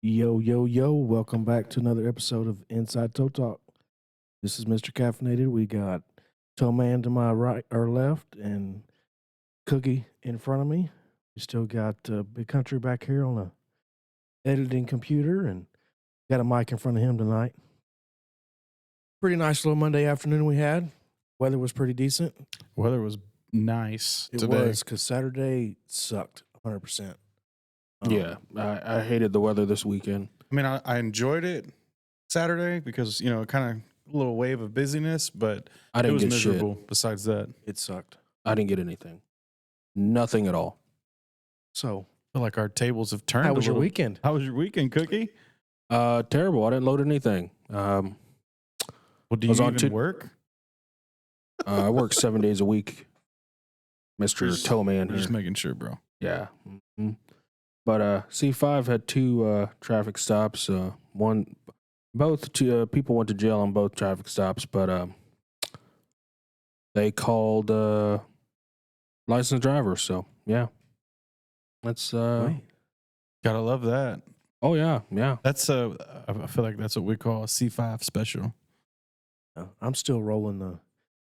Yo, yo, yo, welcome back to another episode of Inside Toe Talk. This is Mr. Caffeinated. We got Toe Man to my right or left and Cookie in front of me. We still got Big Country back here on a editing computer and got a mic in front of him tonight. Pretty nice little Monday afternoon we had. Weather was pretty decent. Weather was nice It today. was because Saturday sucked 100%. Yeah, I hated the weather this weekend. I mean, I enjoyed it Saturday because, kind of a little wave of busyness, but I it didn't was get miserable shit. besides that. It sucked. I didn't get anything. Nothing at all. So, I feel like our tables have turned. how was a your little. weekend? How was your weekend, Cookie? Terrible. I didn't load anything. Well, do you was on even to- work? I work 7 days a week. Mr. Toe Man here. Just making sure, bro. Yeah. But C5 had two traffic stops. Both people went to jail on both traffic stops, but they called licensed drivers. So yeah, that's Right. Gotta love that. oh yeah. That's I feel like that's what we call a C5 special. I'm still rolling the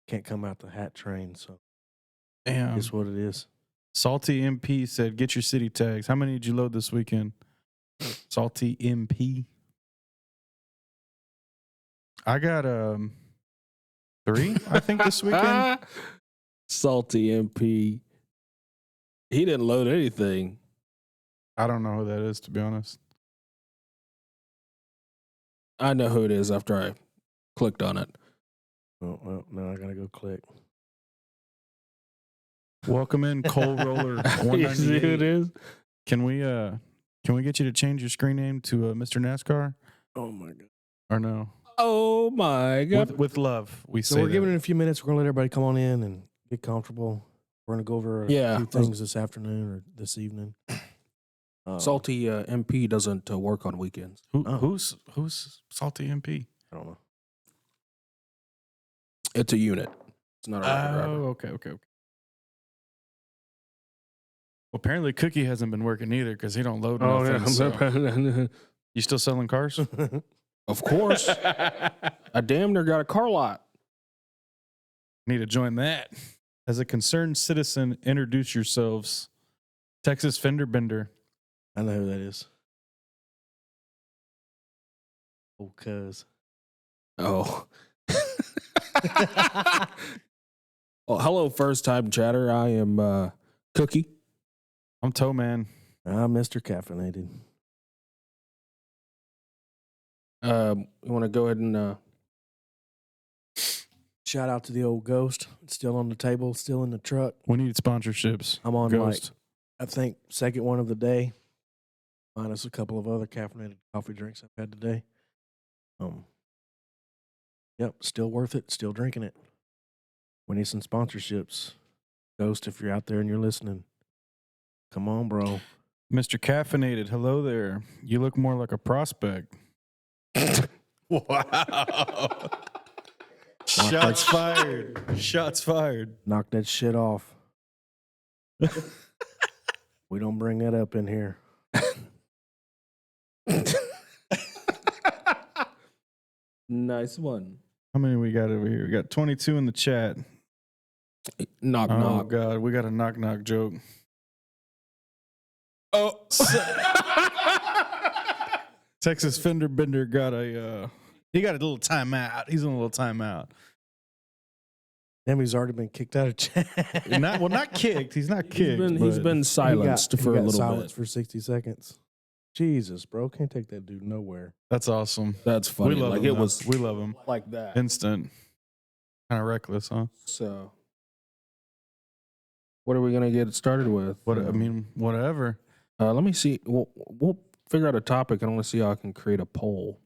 can't come out the hat train, so Damn. it's what it is. Salty MP said, "Get your city tags." How many did you load this weekend? Salty MP. I got 3, I think, this weekend. Salty MP. He didn't load anything. I don't know who that is, to be honest. I know who it is after I clicked on it. Oh, well, now I gotta go click. Welcome in, Coal Roller You see who it 198. is? Can we get you to change your screen name to Mr. NASCAR Oh my god! or no? Oh my god. With love, we So say we're that. giving it a few minutes. We're gonna let everybody come on in and get comfortable. We're gonna go over a Yeah. few things this afternoon or this evening. Salty MP doesn't work on weekends. Oh. Who's Salty MP? I don't know. It's a unit. It's not a rocket driver. Okay. Well, apparently Cookie hasn't been working either because he don't load nothing. So. You still selling cars? Of course. I damn near got a car lot. Need to join that. As a concerned citizen, introduce yourselves. Texas Fender Bender. I know who that is. Oh, cuz. Oh. Well, hello, first time chatter. I am Cookie. I'm Toe Man. I'm Mr. Caffeinated. You want to go ahead and Shout out to the old Ghost. It's still on the table, still in the truck. We need sponsorships. I'm on Ghost. I think second one of the day, minus a couple of other caffeinated coffee drinks I've had today. Yep, still worth it. Still drinking it. We need some sponsorships. Ghost, if you're out there and you're listening, come on, bro. Mr. Caffeinated. Hello there. You look more like a prospect. Wow. Shots fired. Shots fired. Knock that shit off. We don't bring that up in here. nice one. How many we got over here? We got 22 in the chat. Knock Oh, knock. God. We got a knock joke. Oh. Texas Fender Bender got he got a little timeout. He's on a little timeout. Damn, he's already been kicked out of chat. Not kicked. He's not kicked. He's been silenced for a little silenced bit. for 60 seconds. Jesus, bro. Can't take that dude nowhere. That's awesome. That's funny. We love Like him. it was We love him. like that. Instant. Kind of reckless, huh? So, what are we gonna get started with? Whatever. Let me see. We'll figure out a topic. I want to see how I can create a poll.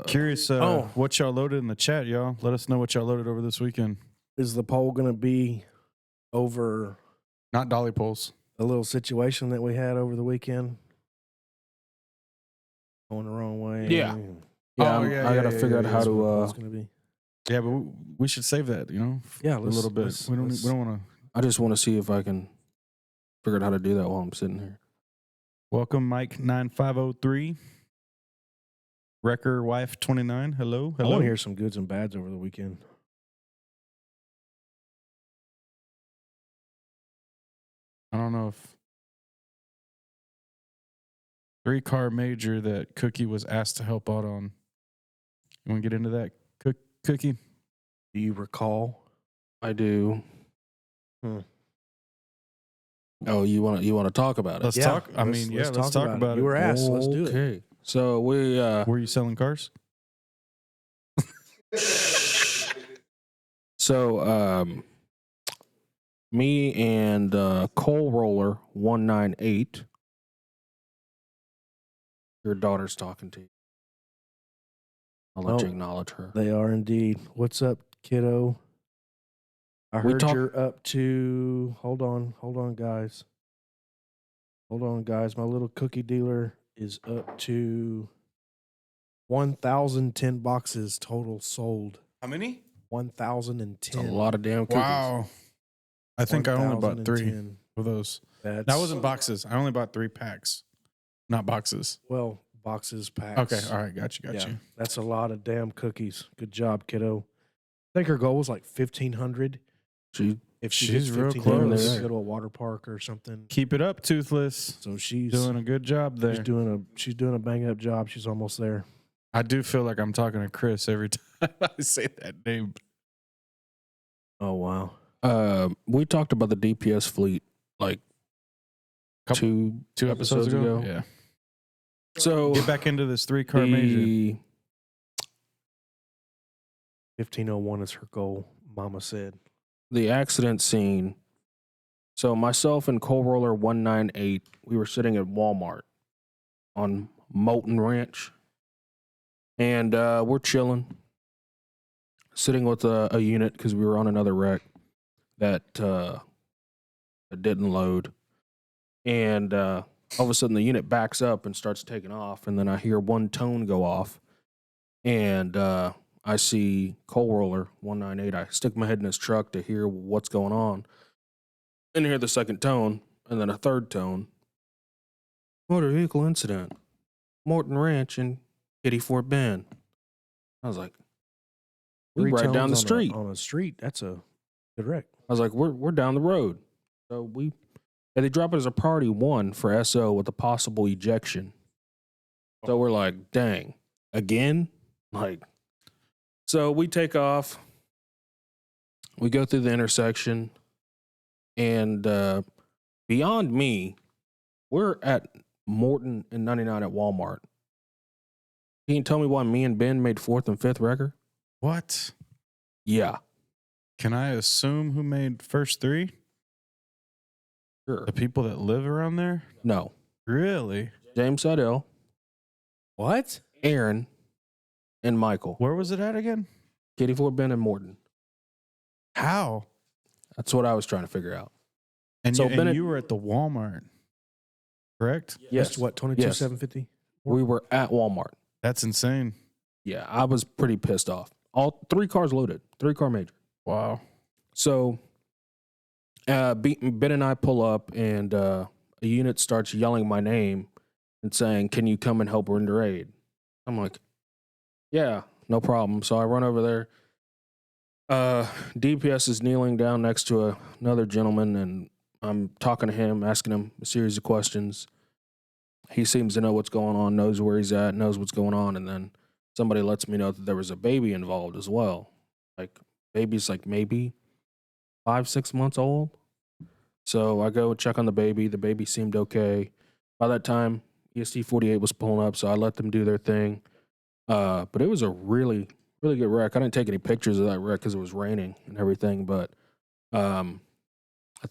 Curious what y'all loaded in the chat, y'all. Let us know what y'all loaded over this weekend. Is the poll going to be over Not dolly poles. a little situation that we had over the weekend? Going the wrong way. Yeah. Oh, I gotta figure out how That's what the to. poll's gonna be. Yeah, but we should save that, Yeah, a little bit. We don't want to. I just want to see if I can figure out how to do that while I'm sitting here. Welcome, Mike 9503. Wrecker Wife 29. Hello. I Hello. want to hear some goods and bads over the weekend. I don't know if 3-car major that Cookie was asked to help out on. You want to get into that, Cookie? Do you recall? I do. Hmm. Oh, you want to talk about it? Let's Yeah, talk. let's Let's talk about it. You were asked. Let's do it. Okay. So we Were you selling cars? me and Coal Roller 198. Your daughter's talking to you. I'll let Oh. you acknowledge her. They are indeed. What's up, kiddo? I We heard talk- you're up to. Hold on, guys. Hold on, guys. My little cookie dealer is up to 1,010 boxes total sold. How many? It's 1,010. a lot of damn cookies. Wow. I think I only bought 3 1,010. of those. That's, That wasn't boxes. I only bought 3 packs, not boxes. well, boxes, packs. Okay. All right. Got you. That's a lot of damn cookies. Good job, kiddo. I think her goal was like 1,500. She If she She's gets real 1,500, close. she could go to a water park or something. Keep it up, Toothless. So she's Doing a good job there. she's doing a bang up job. She's almost there. I do feel like I'm talking to Chris every time I say that name. Oh wow. we talked about the DPS fleet like Couple- 2 episodes ago. Yeah. So Get back into this 3-car major. the 1,501 is her goal. Mama said. the accident scene. So myself and Coal Roller 198, we were sitting at Walmart on Moulton Ranch, and we're chilling, sitting with a unit because we were on another wreck that didn't load, and all of a sudden the unit backs up and starts taking off, and then I hear one tone go off, and I see Coal Roller 198. I stick my head in his truck to hear what's going on, and hear the second tone, and then a third tone. Motor vehicle incident, Morton Ranch in Kitty Fort Bend. I was like, we right down the street. On a street. That's a good wreck. I was like, we're down the road. So they drop it as a priority 1 for SO with a possible ejection. So we're like, dang, again? Like, so we take off. We go through the intersection, and beyond me, we're at Morton and 99 at Walmart. Can you tell me why me and Ben made 4th and 5th record? What? Yeah, Can I assume who made first 3? sure. The people that live around there? No, Really? James Seidel, What? Aaron, and Michael. Where was it at again? Kitty Fort Bend and Morton. How? That's what I was trying to figure out. And, So you, Bennett- and you were at the Walmart, correct? Yes. That's what, 22,750? We were at Walmart. That's insane. Yeah, I was pretty pissed off. All 3 cars loaded, 3-car major. Wow. So Ben and I pull up, and a unit starts yelling my name and saying, "Can you come and help render aid?" I'm like, "Yeah, no problem." So I run over there. DPS is kneeling down next to another gentleman, and I'm talking to him, asking him a series of questions. He seems to know what's going on, knows where he's at, knows what's going on, and then somebody lets me know that there was a baby involved as well. Like, baby's like maybe 5-6 months old. So I go check on the baby. The baby seemed okay. By that time, EST 48 was pulling up, so I let them do their thing. But it was a really, really good wreck. I didn't take any pictures of that wreck because it was raining and everything. But I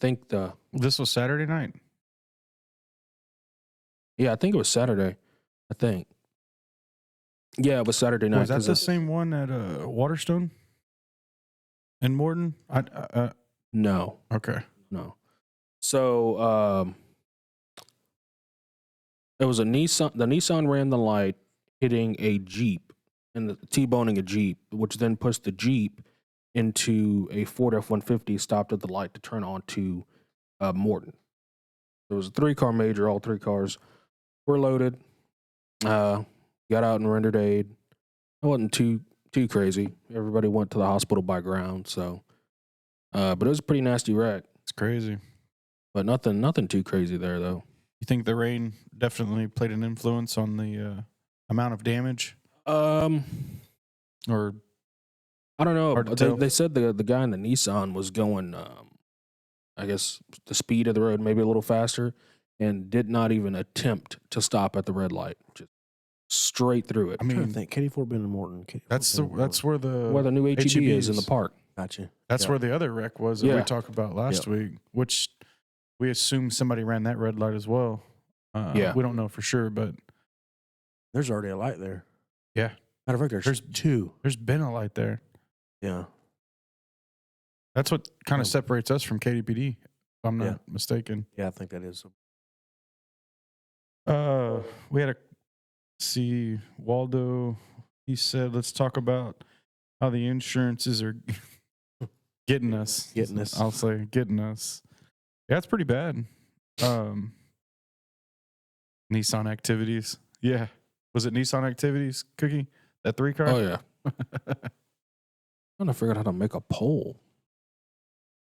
think This was Saturday night. I think it was Saturday. I think. Yeah, it was Saturday night. Was that 'cause the same one at Waterstone and Morton? No. Okay. No. So it was a Nissan. The Nissan ran the light, hitting a Jeep and T-boning a Jeep, which then pushed the Jeep into a Ford F-150, stopped at the light to turn onto Morton. There was a 3-car major, all 3 cars we're loaded. Got out and rendered aid. It wasn't too crazy. Everybody went to the hospital by ground, so but it was a pretty nasty wreck. It's crazy. But nothing too crazy there though. You think the rain definitely played an influence on the amount of damage? Or I don't know. Hard to They, tell. they said the guy in the Nissan was going, I guess, the speed of the road, maybe a little faster, and did not even attempt to stop at the red light. Just straight through it. I I'm trying to mean, think. Katie Ford Bend and Morton. that's where the where the new HEB is in the park. Gotcha. That's Yeah. where the other wreck was that we Yeah. talked about last week, which we assumed somebody ran that red light as well. Yeah. We don't know for sure, but There's already a light there. Yeah. Matter of fact, there's two. there's been a light there. Yeah. That's what kind Um, of separates us from KDPD, if I'm not Yeah. mistaken. Yeah, I think that is. We had see Waldo. He said, "Let's talk about how the insurances are getting us. Getting us. I'll say getting us. Yeah, it's pretty bad. Nissan Activities. Yeah, was it Nissan Activities? Cookie, that 3-car. Oh yeah. I'm trying to figure out how to make a poll.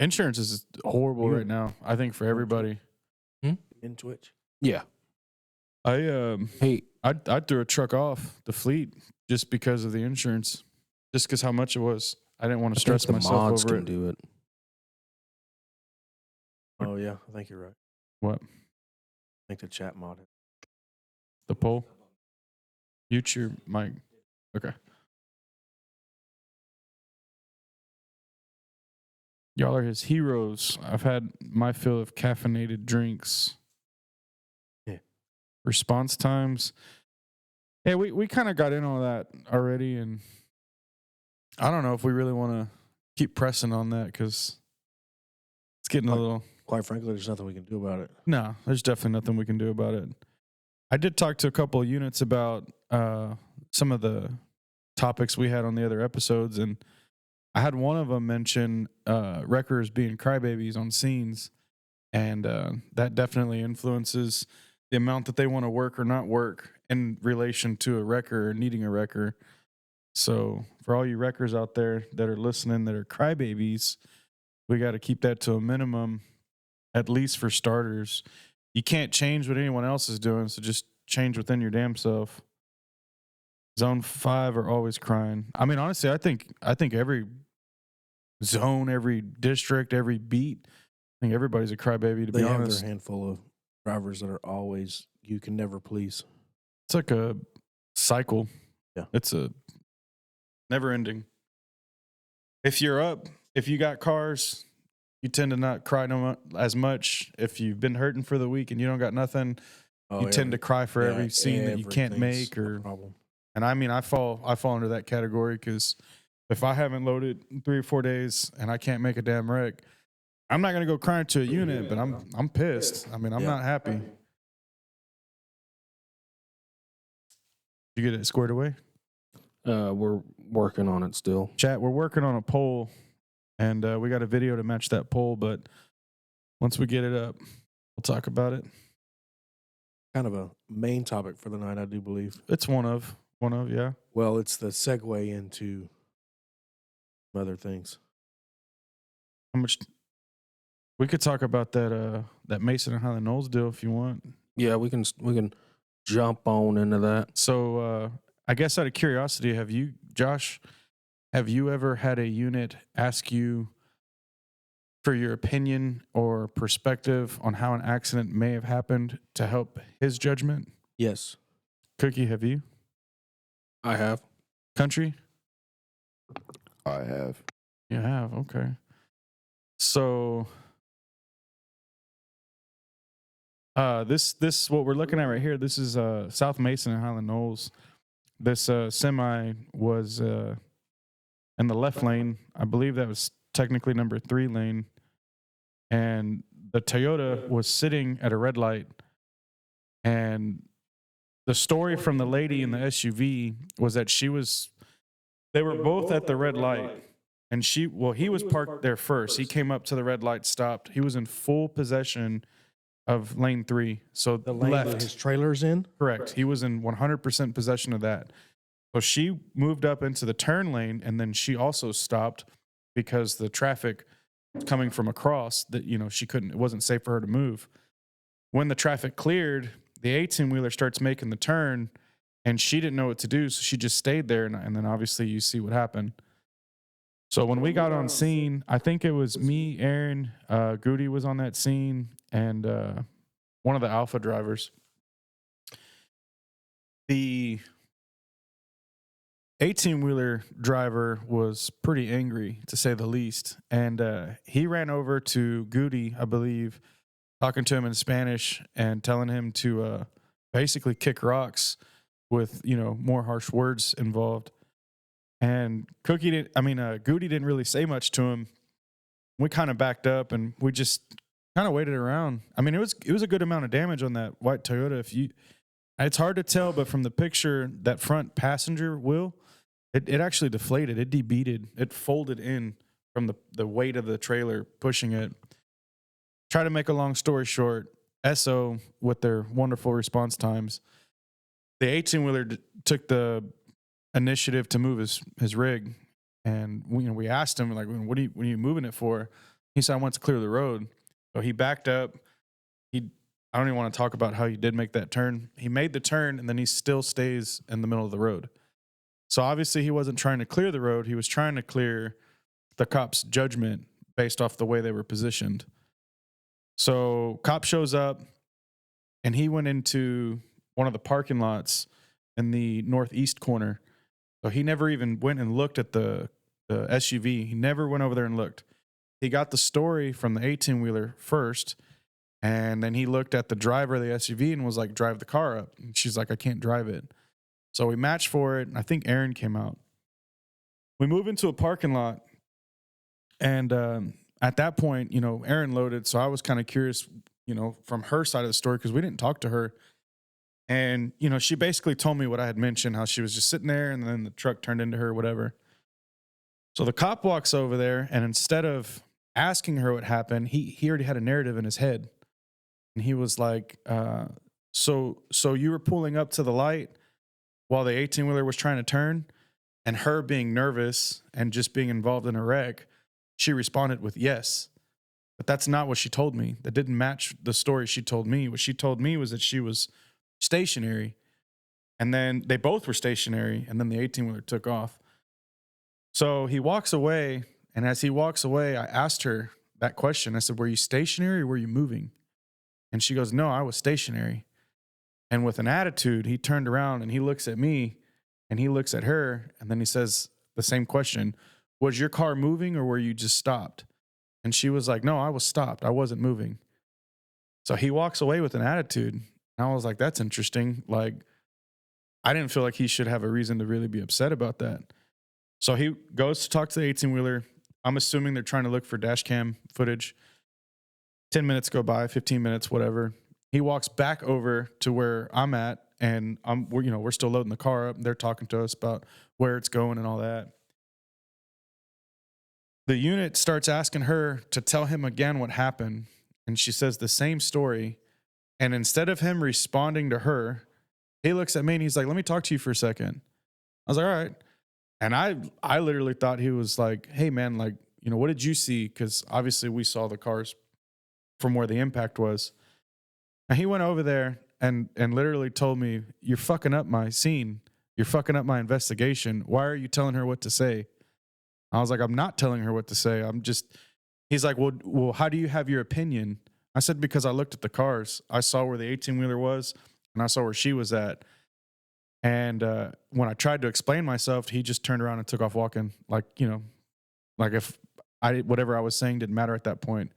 Insurance is horrible You- right now. I think for everybody. In Twitch. Yeah. I threw a truck off the fleet just because of the insurance, just because how much it was. I didn't want to I think stress the myself mods over can it. do it. Oh yeah, I think you're right. What? I think the chat mod. The poll? Mute your mic. Okay. Y'all are his heroes. I've had my fill of caffeinated drinks. Yeah. Response times. Yeah, we kind of got in on that already, and I don't know if we really want to keep pressing on that because it's getting a little. Quite frankly, there's nothing we can do about it. No, there's definitely nothing we can do about it. I did talk to a couple of units about some of the topics we had on the other episodes, and I had one of them mention wreckers being crybabies on scenes, and that definitely influences the amount that they want to work or not work in relation to a wrecker or needing a wrecker. So for all you wreckers out there that are listening that are crybabies, we got to keep that to a minimum, at least for starters. You can't change what anyone else is doing, so just change within your damn self. Zone 5 are always crying. I mean, honestly, I think every zone, every district, every beat, I think everybody's a crybaby, to They be have honest. their handful of drivers that are always you can never please. It's like a cycle. Yeah. It's a never ending. If you're up, if you got cars, you tend to not cry as much. If you've been hurting for the week and you don't got nothing, you tend to cry for every scene that you can't make. Or, problem. and I mean, I fall under that category because if I haven't loaded in 3 or 4 days and I can't make a damn wreck, I'm not gonna go crying to a unit, but I'm pissed. I mean, I'm Yeah. not happy. You get it squared away? We're working on it still. Chat, we're working on a poll, and we got a video to match that poll, but once we get it up, we'll talk about it. Kind of a main topic for the night, I do believe. It's one of, yeah. Well, it's the segue into other things. How much we could talk about that Mason and Highland Knolls deal if you want. Yeah, we can jump on into that. So I guess out of curiosity, Josh, have you ever had a unit ask you for your opinion or perspective on how an accident may have happened to help his judgment? Yes. Cookie, have you? I have. Country? I have. You have, okay. So this what we're looking at right here, this is South Mason and Highland Knolls. This semi was in the left lane. I believe that was technically number 3 lane. And the Toyota was sitting at a red light. And the story from the lady in the SUV was that they were both at the red light. And he was parked there first. He came up to the red light, stopped. He was in full possession of lane 3. So The lane that left. his trailer's in. Correct. He was in 100% possession of that. So she moved up into the turn lane, and then she also stopped because the traffic coming from across that, she couldn't, it wasn't safe for her to move. When the traffic cleared, the 18-wheeler starts making the turn, and she didn't know what to do. So she just stayed there. And then obviously you see what happened. So when we got on scene, I think it was me, Aaron, Goody was on that scene, and one of the Alpha drivers. The 18-wheeler driver was pretty angry, to say the least, and he ran over to Goody, I believe, talking to him in Spanish and telling him to basically kick rocks with, more harsh words involved. And Goody didn't really say much to him. We kind of backed up and we just kind of waited around. I mean, it was a good amount of damage on that white Toyota. It's hard to tell, but from the picture, that front passenger wheel, it actually deflated. It debeated. It folded in from the weight of the trailer pushing it. Try to make a long story short, SO with their wonderful response times, the 18-wheeler took the initiative to move his rig, and we asked him, like, what are you moving it for? He said, I want to clear the road. So he backed up. I don't even want to talk about how he did make that turn. He made the turn, and then he still stays in the middle of the road. So obviously he wasn't trying to clear the road. He was trying to clear the cop's judgment based off the way they were positioned. So cop shows up, and he went into one of the parking lots in the northeast corner. So he never even went and looked at the SUV. He never went over there and looked. He got the story from the 18-wheeler first, and then he looked at the driver of the SUV and was like, drive the car up. And she's like, I can't drive it. So we matched for it, and I think Aaron came out. We move into a parking lot, and at that point, Aaron loaded, so I was kind of curious, from her side of the story, because we didn't talk to her. And, she basically told me what I had mentioned, how she was just sitting there, and then the truck turned into her, whatever. So the cop walks over there, and instead of asking her what happened, he already had a narrative in his head. And he was like, so you were pulling up to the light while the 18-wheeler was trying to turn? And her being nervous and just being involved in a wreck, she responded with yes. But that's not what she told me. That didn't match the story she told me. What she told me was that she was stationary. And then they both were stationary, and then the 18-wheeler took off. So he walks away, and as he walks away, I asked her that question. I said, were you stationary or were you moving? And she goes, no, I was stationary. And with an attitude, he turned around and he looks at me and he looks at her, and then he says the same question. Was your car moving or were you just stopped? And she was like, no, I was stopped. I wasn't moving. So he walks away with an attitude. And I was like, that's interesting. Like, I didn't feel like he should have a reason to really be upset about that. So he goes to talk to the 18-wheeler. I'm assuming they're trying to look for dash cam footage. 10 minutes go by, 15 minutes, whatever. He walks back over to where I'm at, and we're still loading the car up, and they're talking to us about where it's going and all that. The unit starts asking her to tell him again what happened, and she says the same story. And instead of him responding to her, he looks at me and he's like, let me talk to you for a second. I was like, all right. And I literally thought he was like, hey man, like, what did you see? Because obviously we saw the cars from where the impact was. And he went over there and literally told me, you're fucking up my scene. You're fucking up my investigation. Why are you telling her what to say? I was like, I'm not telling her what to say. He's like, well, how do you have your opinion? I said, because I looked at the cars. I saw where the 18-wheeler was, and I saw where she was at. And when I tried to explain myself, he just turned around and took off walking. Like if whatever I was saying didn't matter at that point.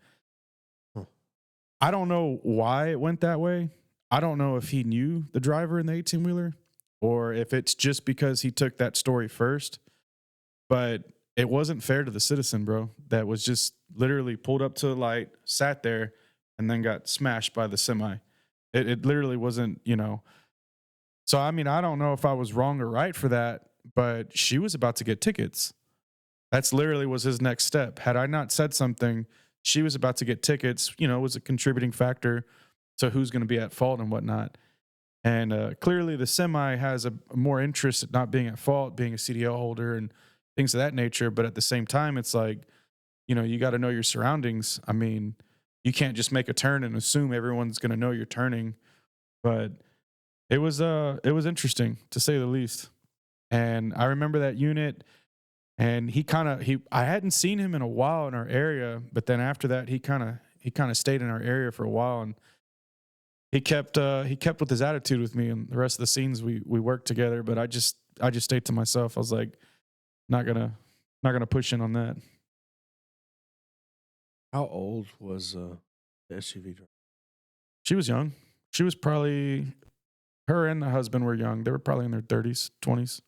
I don't know why it went that way. I don't know if he knew the driver in the 18-wheeler or if it's just because he took that story first. But it wasn't fair to the citizen, bro, that was just literally pulled up to the light, sat there, and then got smashed by the semi. It literally wasn't, So, I don't know if I was wrong or right for that, but she was about to get tickets. That's literally was his next step. Had I not said something, she was about to get tickets, it was a contributing factor. to who's going to be at fault and whatnot. And clearly the semi has a more interest in not being at fault, being a CDL holder and things of that nature. But at the same time, it's like, you got to know your surroundings. I mean, you can't just make a turn and assume everyone's going to know you're turning. But it was interesting, to say the least. And I remember that unit, and I hadn't seen him in a while in our area, but then after that he kind of stayed in our area for a while, and he kept with his attitude with me, and the rest of the scenes we worked together, but I just stayed to myself. I was like, not gonna push in on that. How old was the SUV driver? She was young. She was probably, her and the husband were young. They were probably in their 30s, 20s,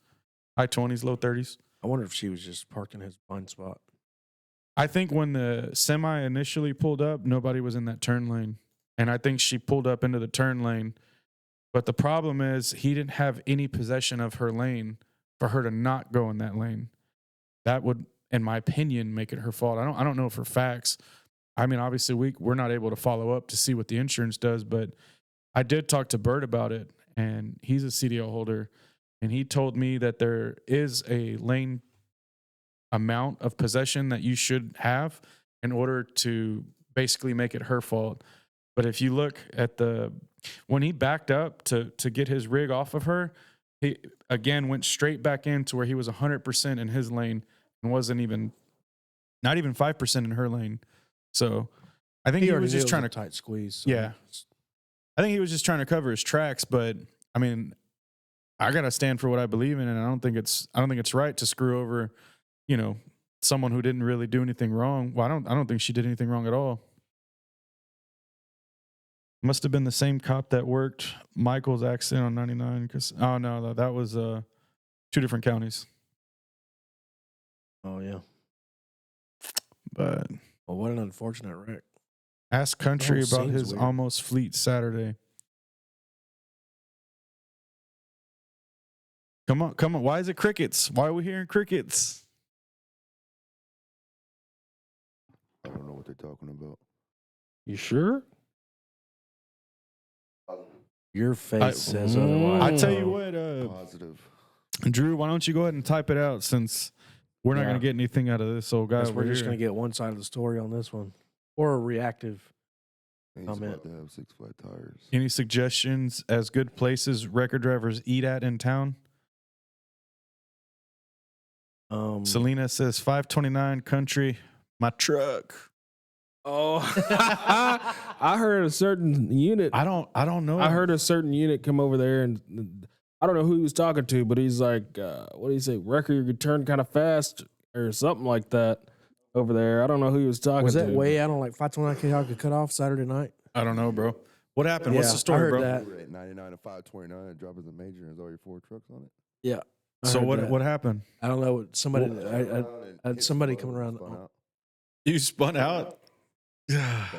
high 20s, low 30s. I wonder if she was just parked in his blind spot. I think when the semi initially pulled up, nobody was in that turn lane. And I think she pulled up into the turn lane. But the problem is he didn't have any possession of her lane for her to not go in that lane. That would, in my opinion, make it her fault. I don't know for facts. I mean, obviously we're not able to follow up to see what the insurance does, but I did talk to Bert about it, and he's a CDL holder, and he told me that there is a lane amount of possession that you should have in order to basically make it her fault. But if you look at when he backed up to get his rig off of her, he again went straight back into where he was 100% in his lane and not even 5% in her lane. So I think he was just trying to tight squeeze. So yeah. I think he was just trying to cover his tracks, but I mean, I gotta stand for what I believe in, and I don't think it's right to screw over, someone who didn't really do anything wrong. Well, I don't think she did anything wrong at all. Must have been the same cop that worked Michael's accident on 99. Oh no, that was 2 different counties. Oh yeah. But well, what an unfortunate wreck. ask Country The whole about scene's his weird. almost fleet Saturday. Come on. Why is it crickets? Why are we hearing crickets? I don't know what they're talking about. You sure? Your face I- says otherwise. I tell you bro. what, Positive. Drew, why don't you go ahead and type it out, since we're not Yeah. going to get anything out of this old guy Guess over we're just here. going to get one side of the story on this one, or a reactive. He's Comment. about to have 6 flat tires. Any suggestions as good places record drivers eat at in town? Selena says 529 Country, my truck. Oh, I heard a certain unit. I don't know. I heard a certain unit come over there, and I don't know who he was talking to, but he's like, what do you say? Wrecker, you turn kind of fast or something like that over there. I don't know who he was talking Was to. that way out on like 529 could cut off Saturday night? I don't know, bro. What happened? What's Yeah, the story, I heard bro? that. You were at 99 and 529 and drop as a major and has all your 4 trucks on it. Yeah. I So heard that. what happened? I don't know. Somebody. And I had hit somebody slow coming and around. spun out. You spun out?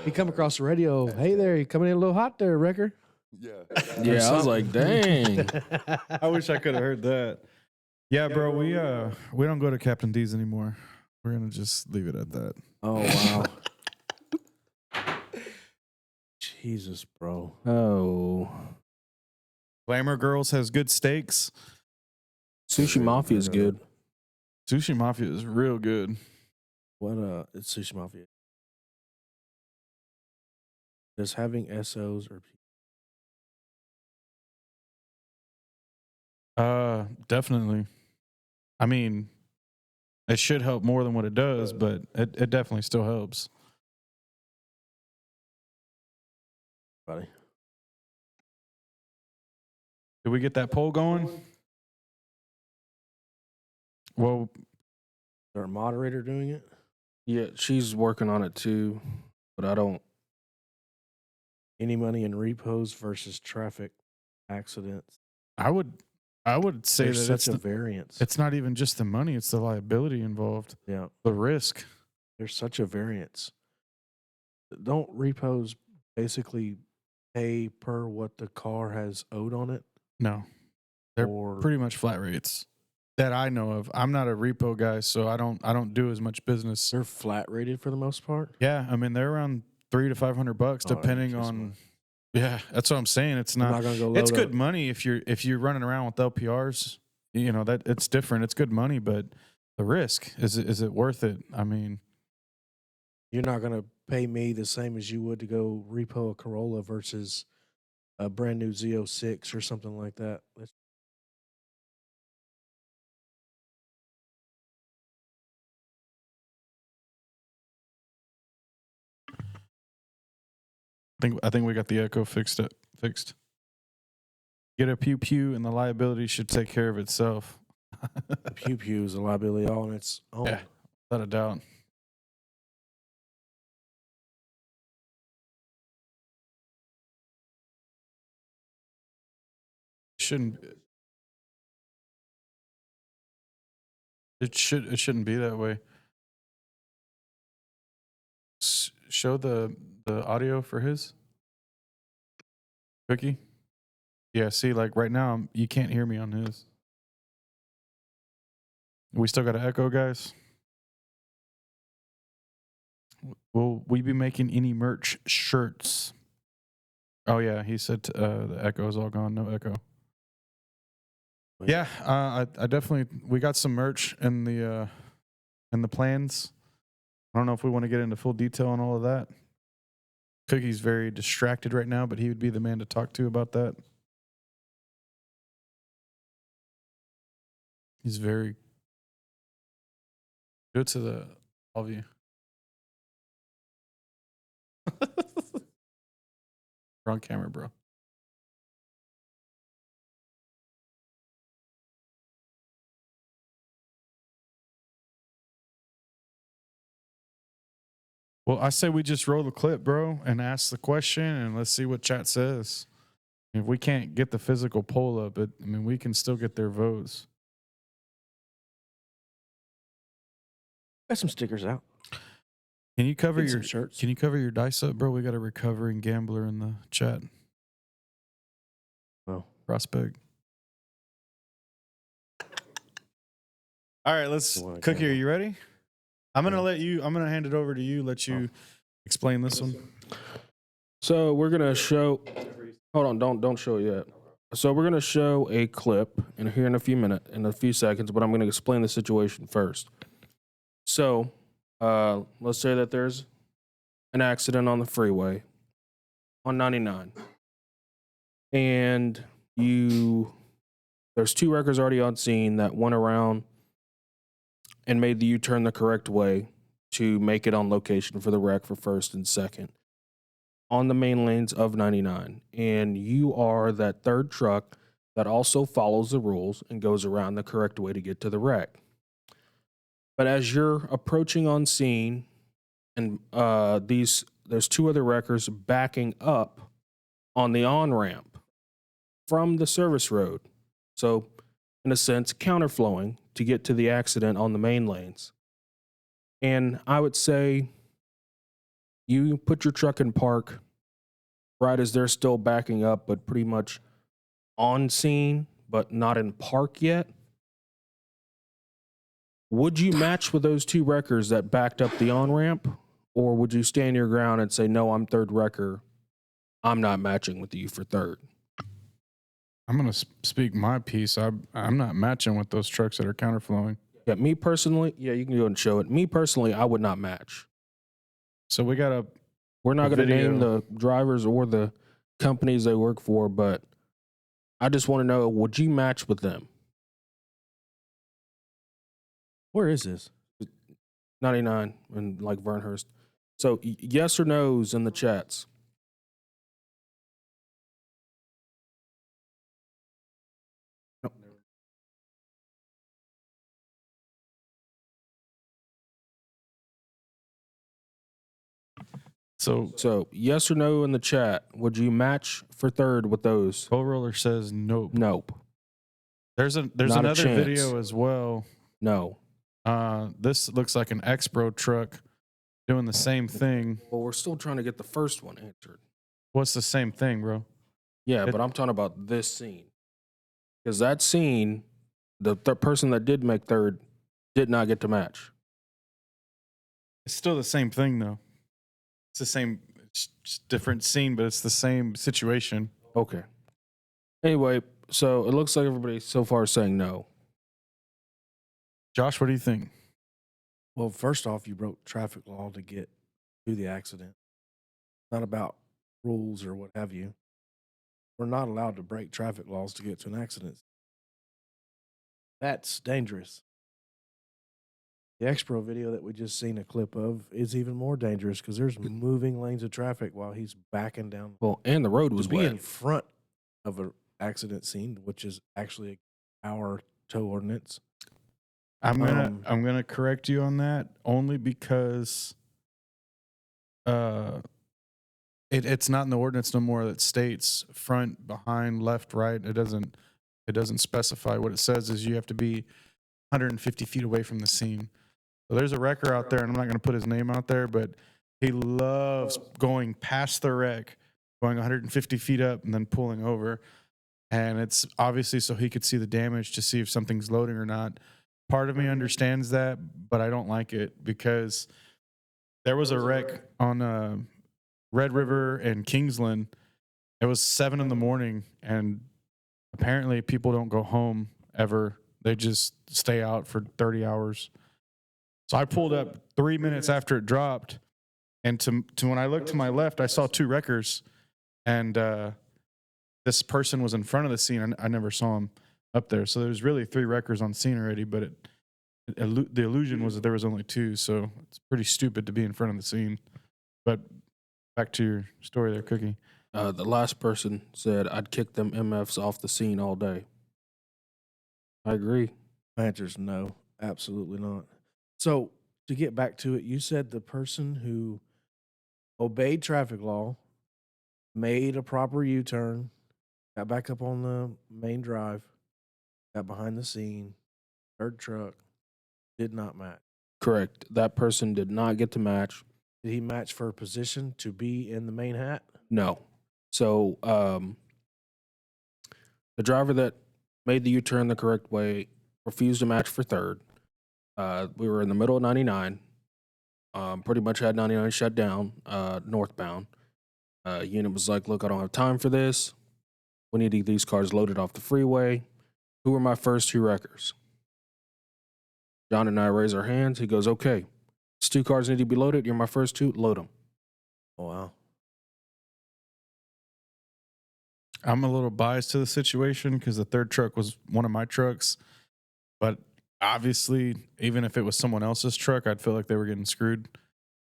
He come across the radio. Hey there, you coming in a little hot there, Wrecker? Yeah. Yeah, I was like, dang. I wish I could have heard that. Yeah, bro, we don't go to Captain D's anymore. We're gonna just leave it at that. Oh wow. Jesus, bro. Oh, Glamour Girls has good steaks. Sushi Mafia is good. Sushi Mafia is real good. What it's Sushi Mafia. Does having SOs or Definitely. I mean, it should help more than what it does, but it definitely still helps. buddy? Did we get that poll going? Well, Is there a moderator doing it? Yeah, she's working on it too, but I don't. Any money in repos versus traffic accidents? I would say There's that such a variance. it's not even just the money, it's the liability involved, Yeah, the risk. there's such a variance. Don't repos basically pay per what the car has owed on it? No, they're or pretty much flat rates that I know of. I'm not a repo guy, so I don't do as much business. they're flat rated for the most part? Yeah, I mean they're around $300 to $500 Oh, that depending makes on sense. Yeah, that's what I'm saying. It's I'm not. not gonna go load It's good up. money if you're running around with LPRs. You know that it's different. It's good money, but the risk is it worth it? I mean, You're not gonna pay me the same as you would to go repo a Corolla versus a brand new Z06 or something like that. I think we got the echo fixed. Get a pew pew, and the liability should take care of itself. Pew Pew is a liability all on its own. Yeah. Without a doubt. Shouldn't. It shouldn't be that way. Show the audio for his Cookie. Yeah, see, like right now, you can't hear me on his. We still got an echo, guys. Will we be making any merch shirts? Oh yeah, he said the echo is all gone. No echo. Yeah, I definitely we got some merch in the plans. I don't know if we want to get into full detail on all of that. Cookie's very distracted right now, but he would be the man to talk to about that. He's very good to the all of you. We're on camera, bro. Well, I say we just roll the clip, bro, and ask the question, and let's see what chat says. If we can't get the physical poll up, I mean, we can still get their votes. Got some stickers out. Can you cover Get some your shirts. Can you cover your dice up, bro? We got a recovering gambler in the chat. Oh. Prospect. All right, let's You wanna Cookie. Are gamble? you ready? I'm gonna Yeah. I'm gonna hand it over to you. Let you explain this one. So we're gonna show. Hold on, don't show it yet. So we're gonna show a clip in here in a few seconds, but I'm gonna explain the situation first. So, let's say that there's an accident on the freeway on 99, and there's two wreckers already on scene that went around and made the U-turn the correct way to make it on location for the wreck for first and second on the main lanes of 99. And you are that third truck that also follows the rules and goes around the correct way to get to the wreck. But as you're approaching on scene, and there's two other wreckers backing up on the on-ramp from the service road. So, in a sense, counterflowing to get to the accident on the main lanes. And I would say you put your truck in park right as they're still backing up, but pretty much on scene, but not in park yet. Would you match with those two wreckers that backed up the on-ramp? Or would you stand your ground and say, no, I'm third wrecker. I'm not matching with you for third? I'm gonna speak my piece. I'm not matching with those trucks that are counterflowing. Yeah, me personally, yeah, you can go and show it. Me personally, I would not match. So we got We're not going to name video. the drivers or the companies they work for, but I just want to know, would you match with them? Where is this? 99 and like Vernhurst. So yes or no's in the chats. Nope. So yes or no in the chat. Would you match for third with those? Bow Roller says nope. Nope. There's Not a another chance. video as well. No. This looks like an X-Bro truck doing the same thing. Well, we're still trying to get the first one answered. What's the same thing, bro? Yeah, but I'm talking about this scene. Because that scene, the person that did make third did not get to match. It's still the same thing, though. It's the same It's just different scene, but it's the same situation. Okay. Anyway, so it looks like everybody so far is saying no. Josh, what do you think? Well, first off, you broke traffic law to get to the accident. It's not about rules or what have you. We're not allowed to break traffic laws to get to an accident. That's dangerous. The Expro video that we just seen a clip of is even more dangerous because there's moving lanes of traffic while he's backing down. Well, and the road To was be wet. in front of an accident scene, which is actually our tow ordinance. I'm gonna Um, I'm gonna correct you on that only because it's not in the ordinance no more that states front, behind, left, right. It doesn't specify. What it says is you have to be 150 feet away from the scene. So there's a wrecker out there, and I'm not gonna put his name out there, but he loves going past the wreck, going 150 feet up and then pulling over. And it's obviously so he could see the damage to see if something's loading or not. Part of me understands that, but I don't like it because there was a wreck on Red River and Kingsland. It was 7 a.m, and apparently people don't go home ever. They just stay out for 30 hours. So I pulled up 3 minutes after it dropped, and to when I looked to my left, I saw 2 wreckers, and this person was in front of the scene. I never saw him up there. So there's really 3 wreckers on scene already, but the illusion was that there was only 2. So it's pretty stupid to be in front of the scene. But back to your story there, Cookie. The last person said, I'd kick them MFs off the scene all day. I agree. My answer is no, absolutely not. So to get back to it, you said the person who obeyed traffic law, made a proper U-turn, got back up on the main drive, got behind the scene, third truck, did not match. Correct. That person did not get to match. Did he match for a position to be in the main hat? No. So the driver that made the U-turn the correct way refused to match for third. We were in the middle of 99. Pretty much had 99 shut down, northbound. Unit was like, look, I don't have time for this. We need to get these cars loaded off the freeway. Who are my first 2 wreckers? John and I raise our hands. He goes, okay, these 2 cars need to be loaded. You're my first 2. Load them. Oh, wow. I'm a little biased to the situation because the third truck was one of my trucks. But obviously, even if it was someone else's truck, I'd feel like they were getting screwed.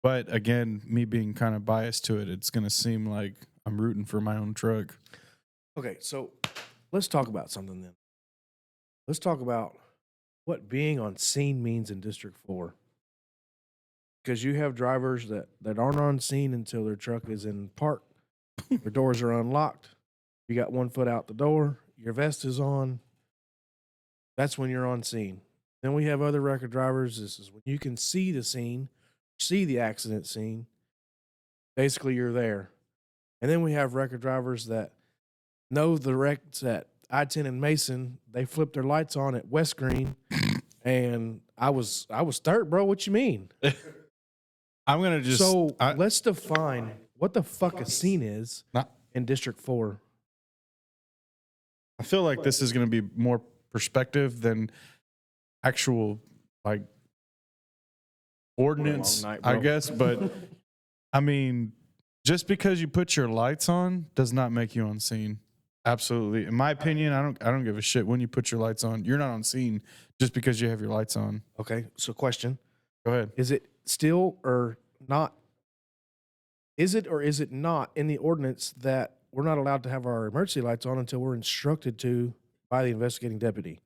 But again, me being kind of biased to it, it's going to seem like I'm rooting for my own truck. Okay, so let's talk about something then. Let's talk about what being on scene means in District 4. Because you have drivers that aren't on scene until their truck is in park, their doors are unlocked, you got 1 foot out the door, your vest is on. That's when you're on scene. Then we have other record drivers. This is when you can see the scene, see the accident scene. Basically, you're there. And then we have record drivers that know the wrecks at I-10 and Mason. They flip their lights on at West Green, and I was third, bro. What you mean? I'm going to just. Let's define what the fuck a scene is in District 4. I feel like this is going to be more perspective than actual, like, ordinance, Long night, I bro. guess. But, I mean, just because you put your lights on does not make you on scene. Absolutely. In my opinion, I don't give a shit when you put your lights on. You're not on scene just because you have your lights on. Okay, so question. Go ahead. Is it still or not? Is it or is it not in the ordinance that we're not allowed to have our emergency lights on until we're instructed to by the investigating deputy?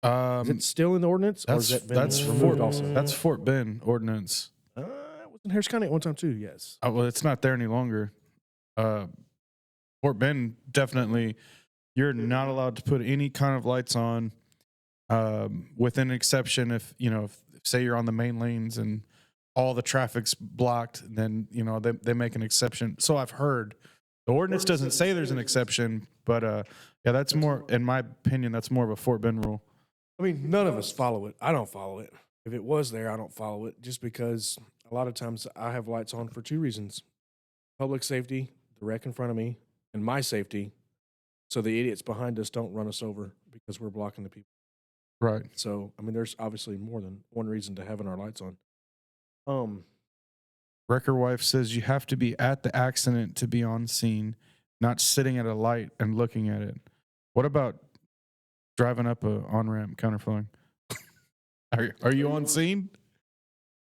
Is it still in the ordinance, or has that been removed also? That's Fort Bend ordinance. It was in Harris County at one time too. Yes. Well, it's not there any longer. Fort Bend, definitely, you're not allowed to put any kind of lights on, with an exception if say you're on the main lanes and all the traffic's blocked, then they make an exception. So I've heard. The ordinance doesn't say there's an exception, but yeah, that's more, in my opinion, that's more of a Fort Bend rule. I mean, none of us follow it. I don't follow it. If it was there, I don't follow it just because a lot of times I have lights on for 2 reasons. public safety, the wreck in front of me, and my safety, so the idiots behind us don't run us over because we're blocking the people. Right. So, I mean, there's obviously more than one reason to having our lights on. Wrecker wife says you have to be at the accident to be on scene, not sitting at a light and looking at it. What about driving up a on ramp counterflowing? Are you on scene?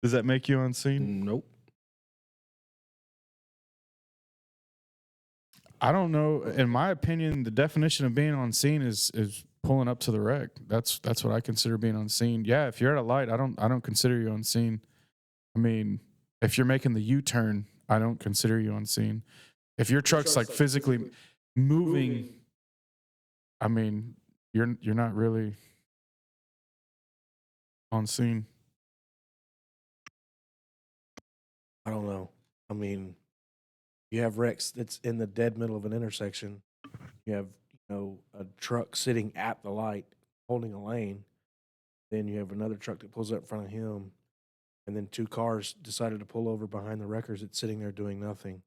Does that make you on scene? Nope. I don't know. In my opinion, the definition of being on scene is pulling up to the wreck. That's what I consider being on scene. Yeah, if you're at a light, I don't consider you on scene. I mean, if you're making the U-turn, I don't consider you on scene. If your truck's like physically moving, I mean, you're not really on scene. I don't know. I mean, you have wrecks that's in the dead middle of an intersection. You have, a truck sitting at the light holding a lane. Then you have another truck that pulls up in front of him. And then two cars decided to pull over behind the wreckers that's sitting there doing nothing.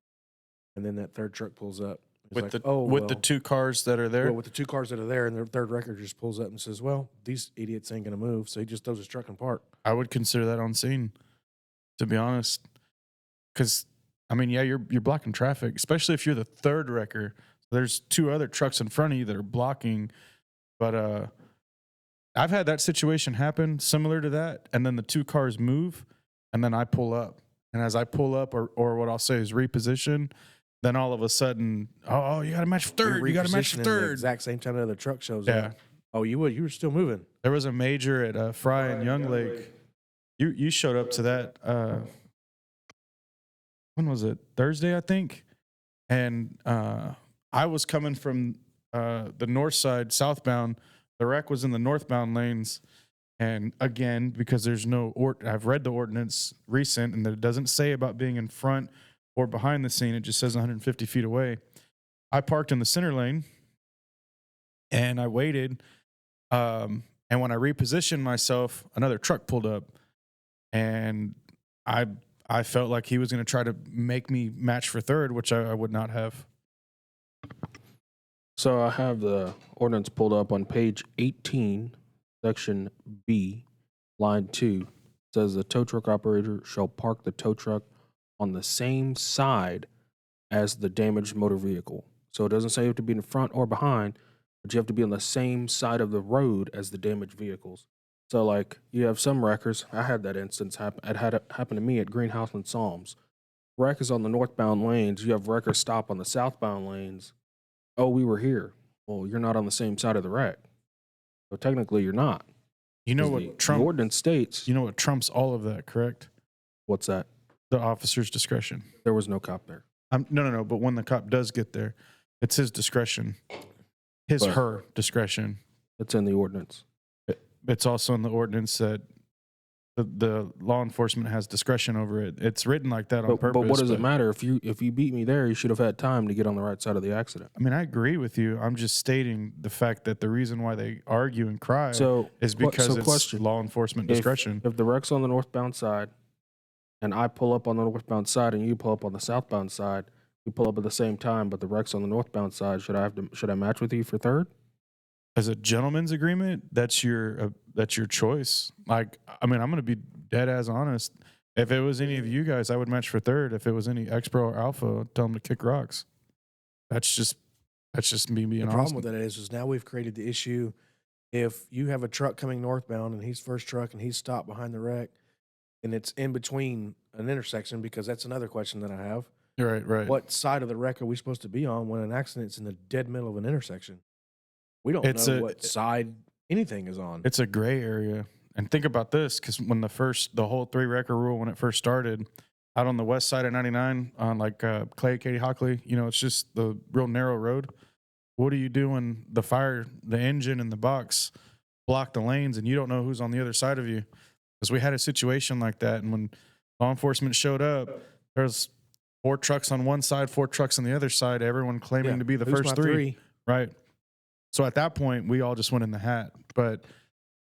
And then that third truck pulls up. It's With like, the two cars that are there. Well, with the two cars that are there, and the third wrecker just pulls up and says, well, these idiots ain't going to move. So he just throws his truck in park. I would consider that on scene, to be honest. Because, I mean, yeah, you're blocking traffic, especially if you're the third wrecker. There's two other trucks in front of you that are blocking. But I've had that situation happen similar to that. And then the two cars move, and then I pull up. And as I pull up, or what I'll say is reposition, then all of a sudden, you got to match for third. You got to match for Repositioning the third. exact same time another truck shows Yeah. up. Oh, you would? You were still moving. There was a major at Fry and Young Lake. You showed up to that. When was it? Thursday, I think. And I was coming from the north side, southbound. The wreck was in the northbound lanes. And again, because there's no I've read the ordinance recent, and it doesn't say about being in front or behind the scene. It just says 150 feet away. I parked in the center lane, and I waited. And when I repositioned myself, another truck pulled up, and I felt like he was going to try to make me match for third, which I would not have. So I have the ordinance pulled up on page 18, section B, line 2. It says the tow truck operator shall park the tow truck on the same side as the damaged motor vehicle. So it doesn't say you have to be in front or behind, but you have to be on the same side of the road as the damaged vehicles. So, like, you have some wreckers. I had that instance happen. It had happened to me at Greenhouse and Psalms. Wreck is on the northbound lanes. You have wreckers stop on the southbound lanes. Oh, we were here. Well, you're not on the same side of the wreck. So technically, you're not. You know 'Cause what the ordinance states. You know what trumps all of that, correct? What's that? The officer's discretion. There was no cop there. No. But when the cop does get there, it's his discretion, her discretion. It's in the ordinance. It's also in the ordinance that the law enforcement has discretion over it. It's written like that on purpose. But what does it matter if you beat me there? You should have had time to get on the right side of the accident. I mean, I agree with you. I'm just stating the fact that the reason why they argue and cry is because it's law enforcement discretion. If the wreck's on the northbound side, and I pull up on the northbound side, and you pull up on the southbound side, we pull up at the same time, but the wreck's on the northbound side, should I match with you for third? As a gentleman's agreement, that's your choice. Like, I mean, I'm going to be dead as honest. If it was any of you guys, I would match for third. If it was any X Pro or Alpha, I'd tell them to kick rocks. That's just me being honest. The problem with that is now we've created the issue. If you have a truck coming northbound and he's first truck and he's stopped behind the wreck, and it's in between an intersection, because that's another question that I have. Right. What side of the wreck are we supposed to be on when an accident's in the dead middle of an intersection? We don't know what side anything is on. It's a gray area. And think about this, because when the whole 3 wrecker rule, when it first started, out on the west side of 99 on like Clay, Katy, Hockley, it's just the real narrow road. What do you do when the engine and the box block the lanes and you don't know who's on the other side of you? Because we had a situation like that. And when law enforcement showed up, there's 4 trucks on one side, 4 trucks on the other side, everyone claiming to be the first 3. Right. So at that point, we all just went in the hat. But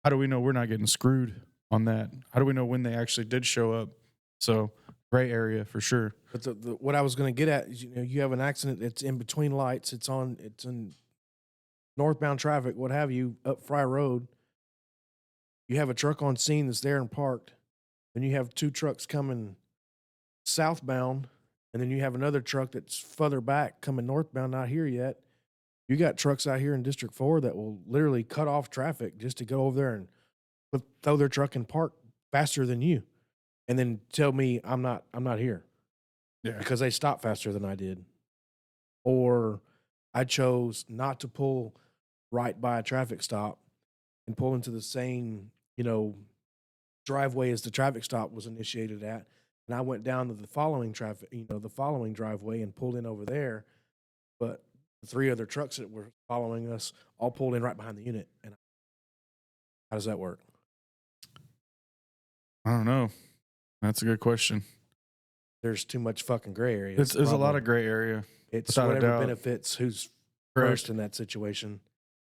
how do we know we're not getting screwed on that? How do we know when they actually did show up? So gray area for sure. But what I was going to get at is, you have an accident that's in between lights. It's in northbound traffic, what have you, up Fry Road. You have a truck on scene that's there and parked. Then you have 2 trucks coming southbound, and then you have another truck that's further back coming northbound, not here yet. You got trucks out here in District 4 that will literally cut off traffic just to go over there and throw their truck and park faster than you, and then tell me I'm not here. Yeah. Because they stopped faster than I did. Or I chose not to pull right by a traffic stop and pull into the same, driveway as the traffic stop was initiated at. And I went down to the following the following driveway and pulled in over there. But the 3 other trucks that were following us all pulled in right behind the unit. And how does that work? I don't know. That's a good question. There's too much fucking gray area. There's a lot of gray area. It's without a whatever doubt. benefits who's Correct. first in that situation.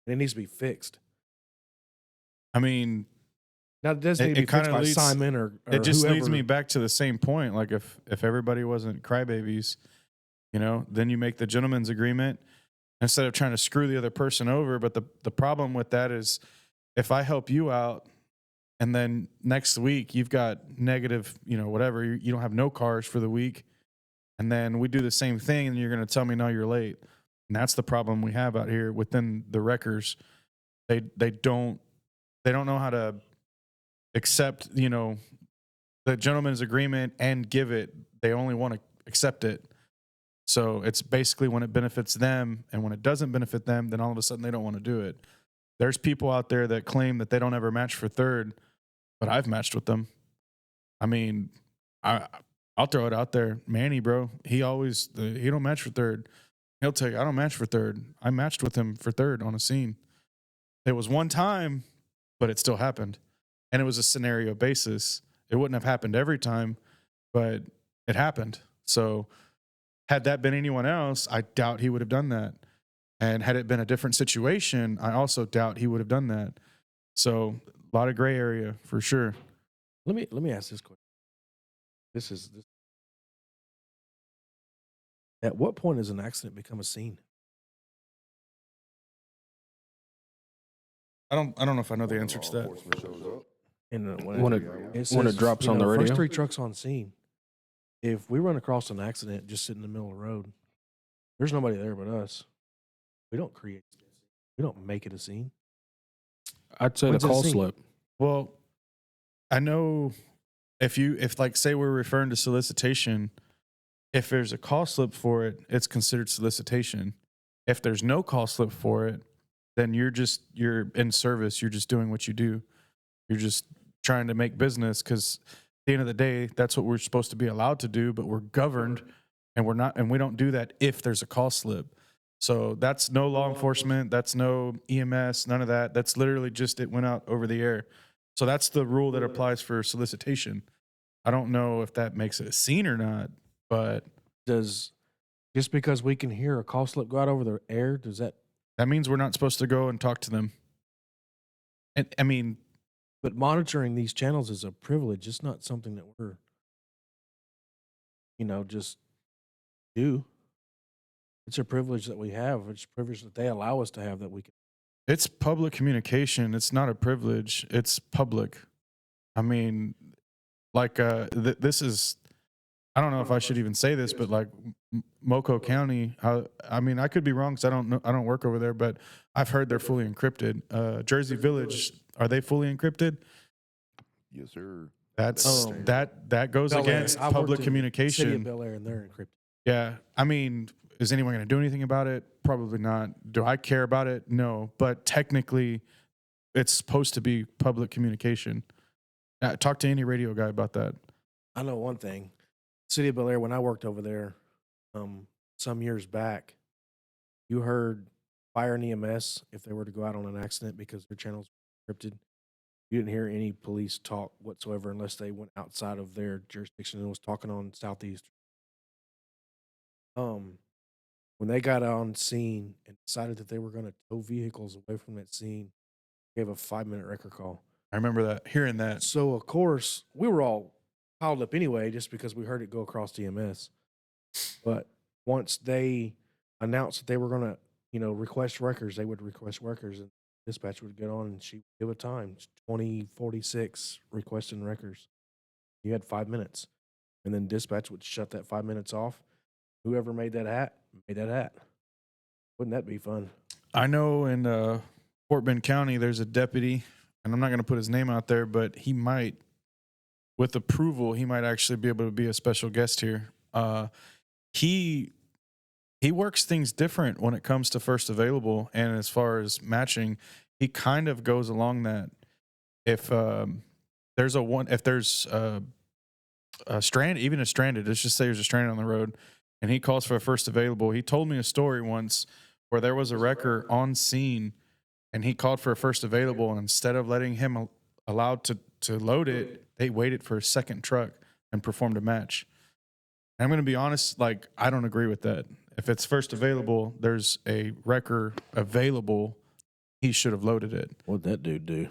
And it needs to be fixed. I mean, Now, it doesn't It- need to it be fixed kinda by leads- Simon or it just whoever. leads me back to the same point. Like if everybody wasn't crybabies, then you make the gentleman's agreement instead of trying to screw the other person over. But the problem with that is if I help you out and then next week you've got negative, whatever, you don't have no cars for the week, and then we do the same thing and you're going to tell me, no, you're late. And that's the problem we have out here within the wreckers. They don't know how to accept, the gentleman's agreement and give it. They only want to accept it. So it's basically when it benefits them, and when it doesn't benefit them, then all of a sudden they don't want to do it. There's people out there that claim that they don't ever match for third, but I've matched with them. I mean, I'll throw it out there. Manny, bro, he don't match for third. He'll tell you, I don't match for third. I matched with him for third on a scene. It was one time, but it still happened. And it was a scenario basis. It wouldn't have happened every time, but it happened. So had that been anyone else, I doubt he would have done that. And had it been a different situation, I also doubt he would have done that. So a lot of gray area for sure. Let me ask this question. This is at what point does an accident become a scene? I don't know if I know the When answer law to that. enforcement shows up. And When it drops on the first radio? 3 trucks on scene. If we run across an accident just sitting in the middle of the road, there's nobody there but us. We don't make it a scene. I'd say When's the that call scene? slip. Well, I know if like say we're referring to solicitation, if there's a call slip for it, it's considered solicitation. If there's no call slip for it, then you're in service. You're just doing what you do. You're just trying to make business because at the end of the day, that's what we're supposed to be allowed to do, but we're governed and we don't do that if there's a call slip. So that's no law enforcement. That's no EMS, none of that. That's literally just, it went out over the air. So that's the rule that applies for solicitation. I don't know if that makes it a scene or not, but Does just because we can hear a call slip go out over the air, does that? that means we're not supposed to go and talk to them. And I mean, But monitoring these channels is a privilege. It's not something that we're, just do. It's a privilege that we have. It's a privilege that they allow us to have that we can. it's public communication. It's not a privilege. It's public. I mean, like this is, I don't know if I should even say this, but like Moco County, I mean, I could be wrong because I don't know, I don't work over there, but I've heard they're fully encrypted. Jersey Village, are they fully encrypted? Yes, sir. That's Oh. that goes Bel Air. against I worked public in City of communication. Bel Air, and they're encrypted. Yeah, I mean, is anyone going to do anything about it? Probably not. Do I care about it? No, but technically, it's supposed to be public communication. Talk to any radio guy about that. I know one thing. City of Bel Air, when I worked over there some years back, you heard fire and EMS if they were to go out on an accident because their channels were encrypted. You didn't hear any police talk whatsoever unless they went outside of their jurisdiction and was talking on Southeast. When they got on scene and decided that they were going to tow vehicles away from that scene, gave a 5-minute record call. I remember that, hearing that. So of course we were all piled up anyway, just because we heard it go across DMS. But once they announced that they were going to, request records, they would request records, and dispatch would get on and she would give a time 20:46 requesting records. You had 5 minutes, and then dispatch would shut that 5 minutes off. Whoever made that hat made that hat. Wouldn't that be fun? I know in Fort Bend County, there's a deputy, and I'm not going to put his name out there, but he might, with approval, he might actually be able to be a special guest here. He works things different when it comes to first available, and as far as matching, he kind of goes along that. If there's a stranded, let's just say there's a stranded on the road, and he calls for a first available. He told me a story once where there was a wrecker on scene, and he called for a first available, and instead of letting him allowed to load it, they waited for a second truck and performed a match. And I'm going to be honest, like, I don't agree with that. If it's first available, there's a wrecker available, he should have loaded it. What'd that dude do?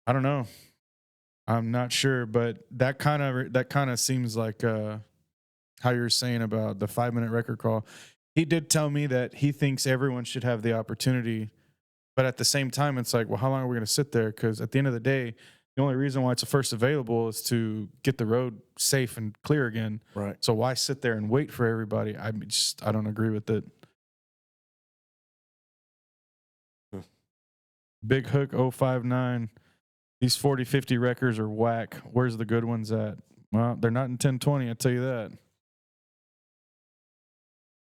I don't know. I'm not sure, but that kind of seems like how you're saying about the 5-minute record call. He did tell me that he thinks everyone should have the opportunity, but at the same time, it's like, well, how long are we going to sit there? Because at the end of the day, the only reason why it's a first available is to get the road safe and clear again. Right. So why sit there and wait for everybody? I don't agree with it. Big Hook 059. These 40-50 wreckers are whack. Where's the good ones at? Well, they're not in 1020, I tell you that.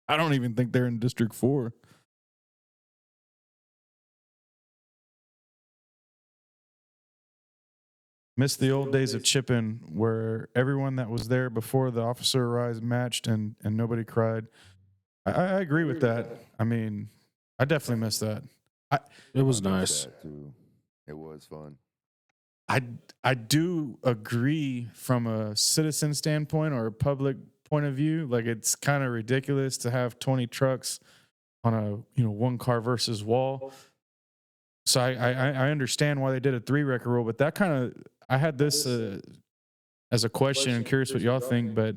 I don't even think they're in District 4. Miss the old days of chipping where everyone that was there before the officer arrived matched and nobody cried. I agree with that. I mean, I definitely miss that. It was I nice. missed that, too. It was fun. I do agree from a citizen standpoint or a public point of view. Like, it's kind of ridiculous to have 20 trucks on a one car versus wall. So I understand why they did a 3 record rule, but that kind of, I had this as a question. I'm curious what y'all think, but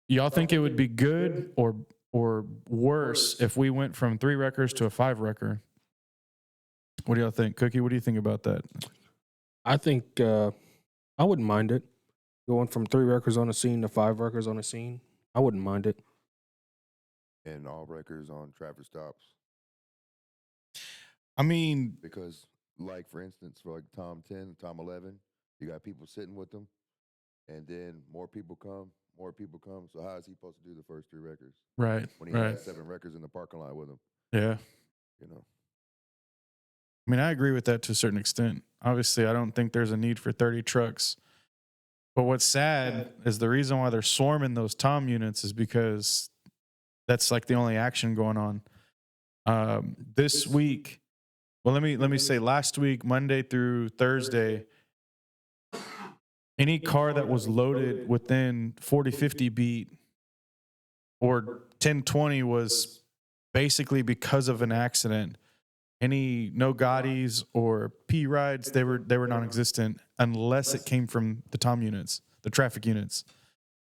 y'all think it would be good or worse if we went from 3 records to a 5 record? What do y'all think? Cookie, what do you think about that? I think I wouldn't mind it. Going from 3 records on a scene to 5 records on a scene, I wouldn't mind it. And all records on traffic stops. I mean, Because, like, for instance, for like Tom 10, Tom 11, you got people sitting with them, and then more people come. So how is he supposed to do the first 3 records right, when he right. has 7 records in the parking lot with him? Yeah. I mean, I agree with that to a certain extent. Obviously, I don't think there's a need for 30 trucks. But what's sad is the reason why they're swarming those Tom units is because that's like the only action going on. This week, well, let me say last week, Monday through Thursday, any car that was loaded within 40-50 beat or 1020 was basically because of an accident. Any no Gottis or P rides, they were non-existent unless it came from the Tom units, the traffic units.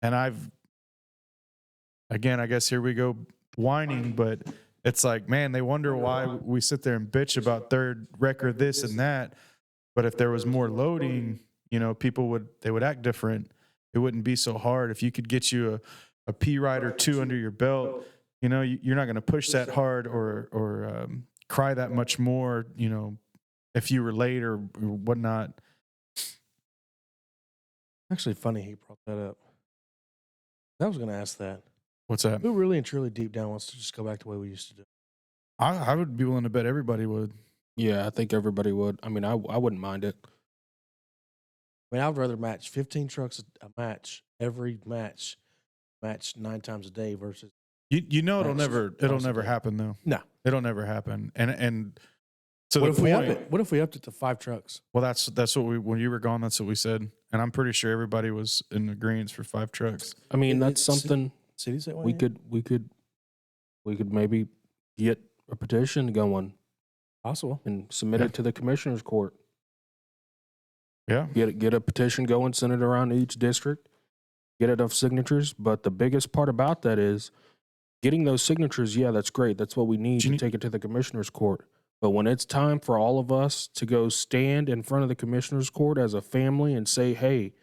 And I guess here we go whining, but it's like, man, they wonder why we sit there and bitch about third record this and that. But if there was more loading, people would act different. It wouldn't be so hard. If you could get you a P ride or 2 under your belt, you're not going to push that hard or cry that much more, if you were late or whatnot. Actually, funny he brought that up. I was going to ask that. What's that? Who really and truly deep down wants to just go back to the way we used to do it? I would be willing to bet everybody would. Yeah, I think everybody would. I mean, I wouldn't mind it. I mean, I'd rather match 15 trucks a match, every match 9 times a day versus. It'll never Constantly. happen though. No. It'll never happen. And to What the if we up point, it? What if we upped it to 5 trucks? well, that's what when you were gone, that's what we said. And I'm pretty sure everybody was in agreement for 5 trucks. I mean, that's It's- something Cities that way? we could maybe get a petition going Possible. and submit it to the commissioner's court. Yeah. Get a petition going, send it around to each district, get enough signatures. But the biggest part about that is getting those signatures. Yeah, that's great. That's what we need to take it to the commissioner's court. But when it's time for all of us to go stand in front of the commissioner's court as a family and say, hey,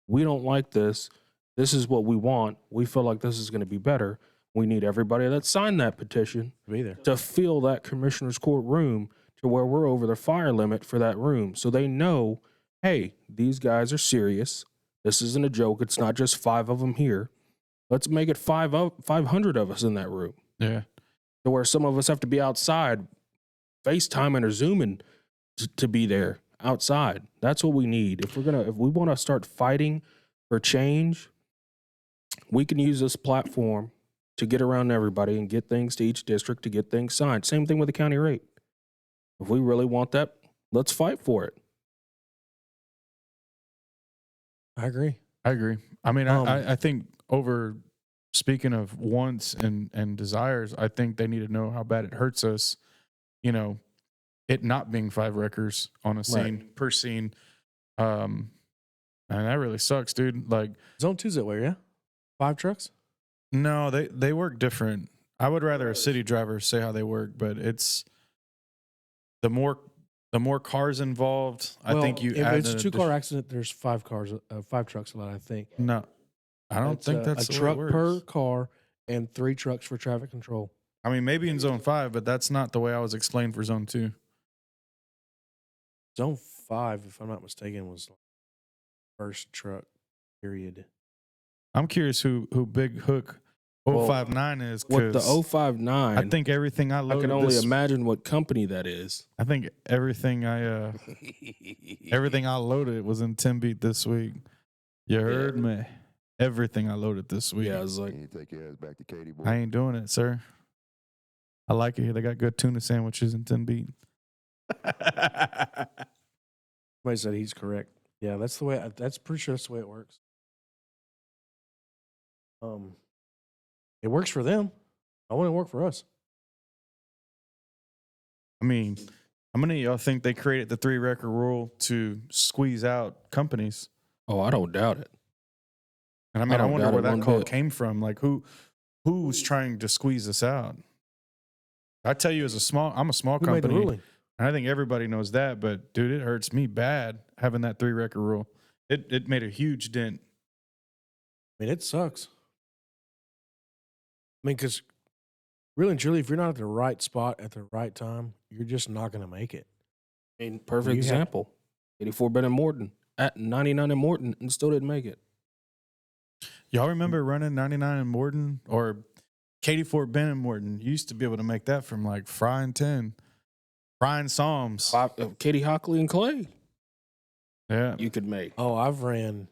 we don't like this. This is what we want. We feel like this is going to be better. We need everybody that signed that petition Be there. to fill that commissioner's court room to where we're over the fire limit for that room. So they know, hey, these guys are serious. This isn't a joke. It's not just 5 of them here. Let's make it 500 of us in that room. Yeah. To where some of us have to be outside, FaceTiming or Zooming to be there outside. That's what we need. If we want to start fighting for change, we can use this platform to get around everybody and get things to each district to get things signed. Same thing with the county rate. If we really want that, let's fight for it. I agree. I agree. I mean, Um, I think over speaking of wants and desires, I think they need to know how bad it hurts us, you know, it not being 5 wreckers on a scene per scene. And that really sucks, dude. Like, Zone 2's that way, yeah? 5 trucks? no, they work different. I would rather a city driver say how they work, but it's the more cars involved, I think you if add it's a an 2-car accident, there's 5 cars, 5 trucks allowed, I think. No, I don't think that's a the truck way it per works. car and 3 trucks for traffic control. I mean, maybe in zone 5, but that's not the way I was explained for zone 2. Zone 5, if I'm not mistaken, was like first truck, period. I'm curious who Big Hook Well, 059 is. With the 'cause 059, I think everything I I loaded can only this, imagine what company that is. I think everything I loaded was in 10 beat this week. You heard me. Everything I loaded this week. Yeah, it's like, You take your ass back to Katie boy. I ain't doing it, sir. I like it here. They got good tuna sandwiches in 10 beat. Somebody said he's correct. Yeah, that's the way. That's pretty sure that's the way it works. It works for them. I want it to work for us. I mean, how many of y'all think they created the 3 record rule to squeeze out companies? oh, I don't doubt it. And I mean, I don't wonder doubt where it that one call bit. came from. Like, who's trying to squeeze us out? I tell you, I'm a small Who made the company, ruling? and I think everybody knows that. But dude, it hurts me bad having that 3 record rule. It made a huge dent. I mean, it sucks. I mean, because really and truly, if you're not at the right spot at the right time, you're just not going to make it. I mean, perfect You have- example. 84 Ben and Morton at 99 and Morton and still didn't make it. Y'all remember running 99 and Morton or Katie Fort Ben and Morton? You used to be able to make that from like Fry and 10, Fry and Psalms. Katie Hockley and Clay, Yeah. you could make. Oh, I've ran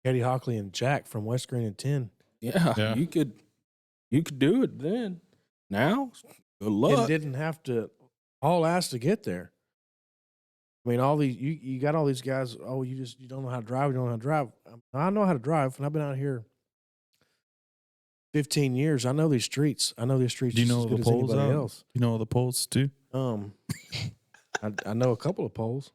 Katie Hockley and Jack from West Green and 10. Yeah, Yeah. you could do it then. Now, good And luck. didn't have to haul ass to get there. I mean, all these you got all these guys. Oh, you don't know how to drive. You don't know how to drive. I know how to drive, and I've been out here 15 years. I know these streets. I know these streets. Do you just know as the good as poles anybody out? else. You know all the polls too? I know a couple of poles.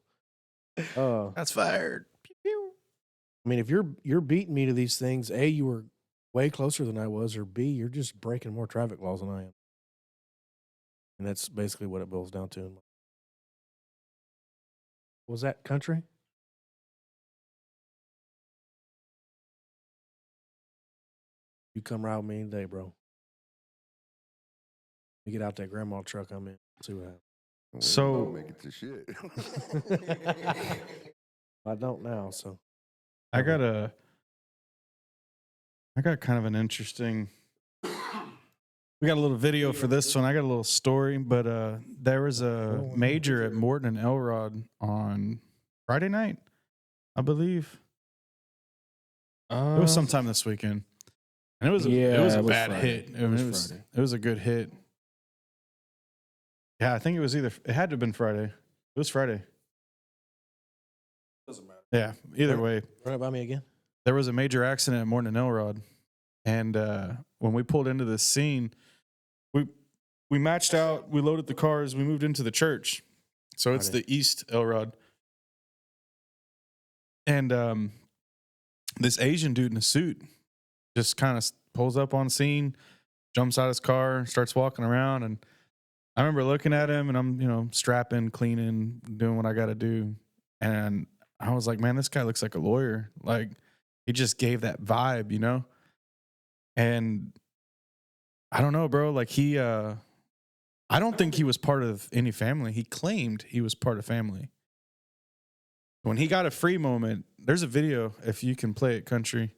That's fired. I mean, if you're beating me to these things, A, you were way closer than I was, or B, you're just breaking more traffic laws than I am. And that's basically what it boils down to. Was that country? You come ride with me any day, bro. You get out that grandma truck I'm in. See what happens. We So- don't make it to shit. I don't now, so. I got kind of an interesting. We got a little video for this one. I got a little story, but there was a major at Morton and Elrod on Friday night, I believe. It was sometime this weekend, and it was a bad Friday. hit. I mean, Friday. it was a good hit. Yeah, I think it had to have been Friday. It was Friday. Doesn't matter. Yeah, either way. Run it by me again. There was a major accident at Morton and Elrod, and when we pulled into this scene, we matched out, we loaded the cars, we moved into the church, so it's Friday. the East Elrod, And this Asian dude in a suit just kind of pulls up on scene, jumps out his car, starts walking around. And I remember looking at him, and I'm, strapping, cleaning, doing what I got to do. And I was like, man, this guy looks like a lawyer. Like, he just gave that vibe, And I don't know, bro. Like, I don't think he was part of any family. He claimed he was part of family. When he got a free moment, there's a video, if you can play it, country.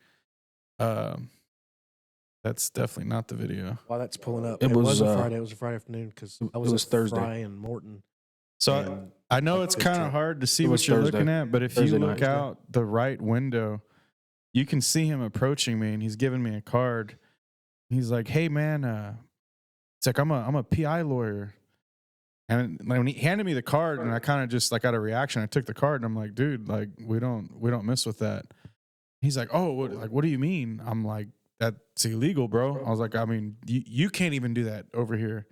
That's definitely not the video. While that's pulling up, It it was was, a Friday. It was a Friday afternoon because I was was at Thursday. Fry and Morton. So And I know like it's this kind truck. of hard to see It what was you're Thursday. looking at, but if Thursday you night. look out the right window, you can see him approaching me, and he's giving me a card. He's like, "Hey, man, it's like I'm a PI lawyer." And when he handed me the card, and I kind of just like got a reaction, I took the card, and I'm like, "Dude, like we don't mess with that." He's like, "Oh, what do you mean?" I'm like, "That's illegal, bro." I was like, "I mean, you can't even do that over here."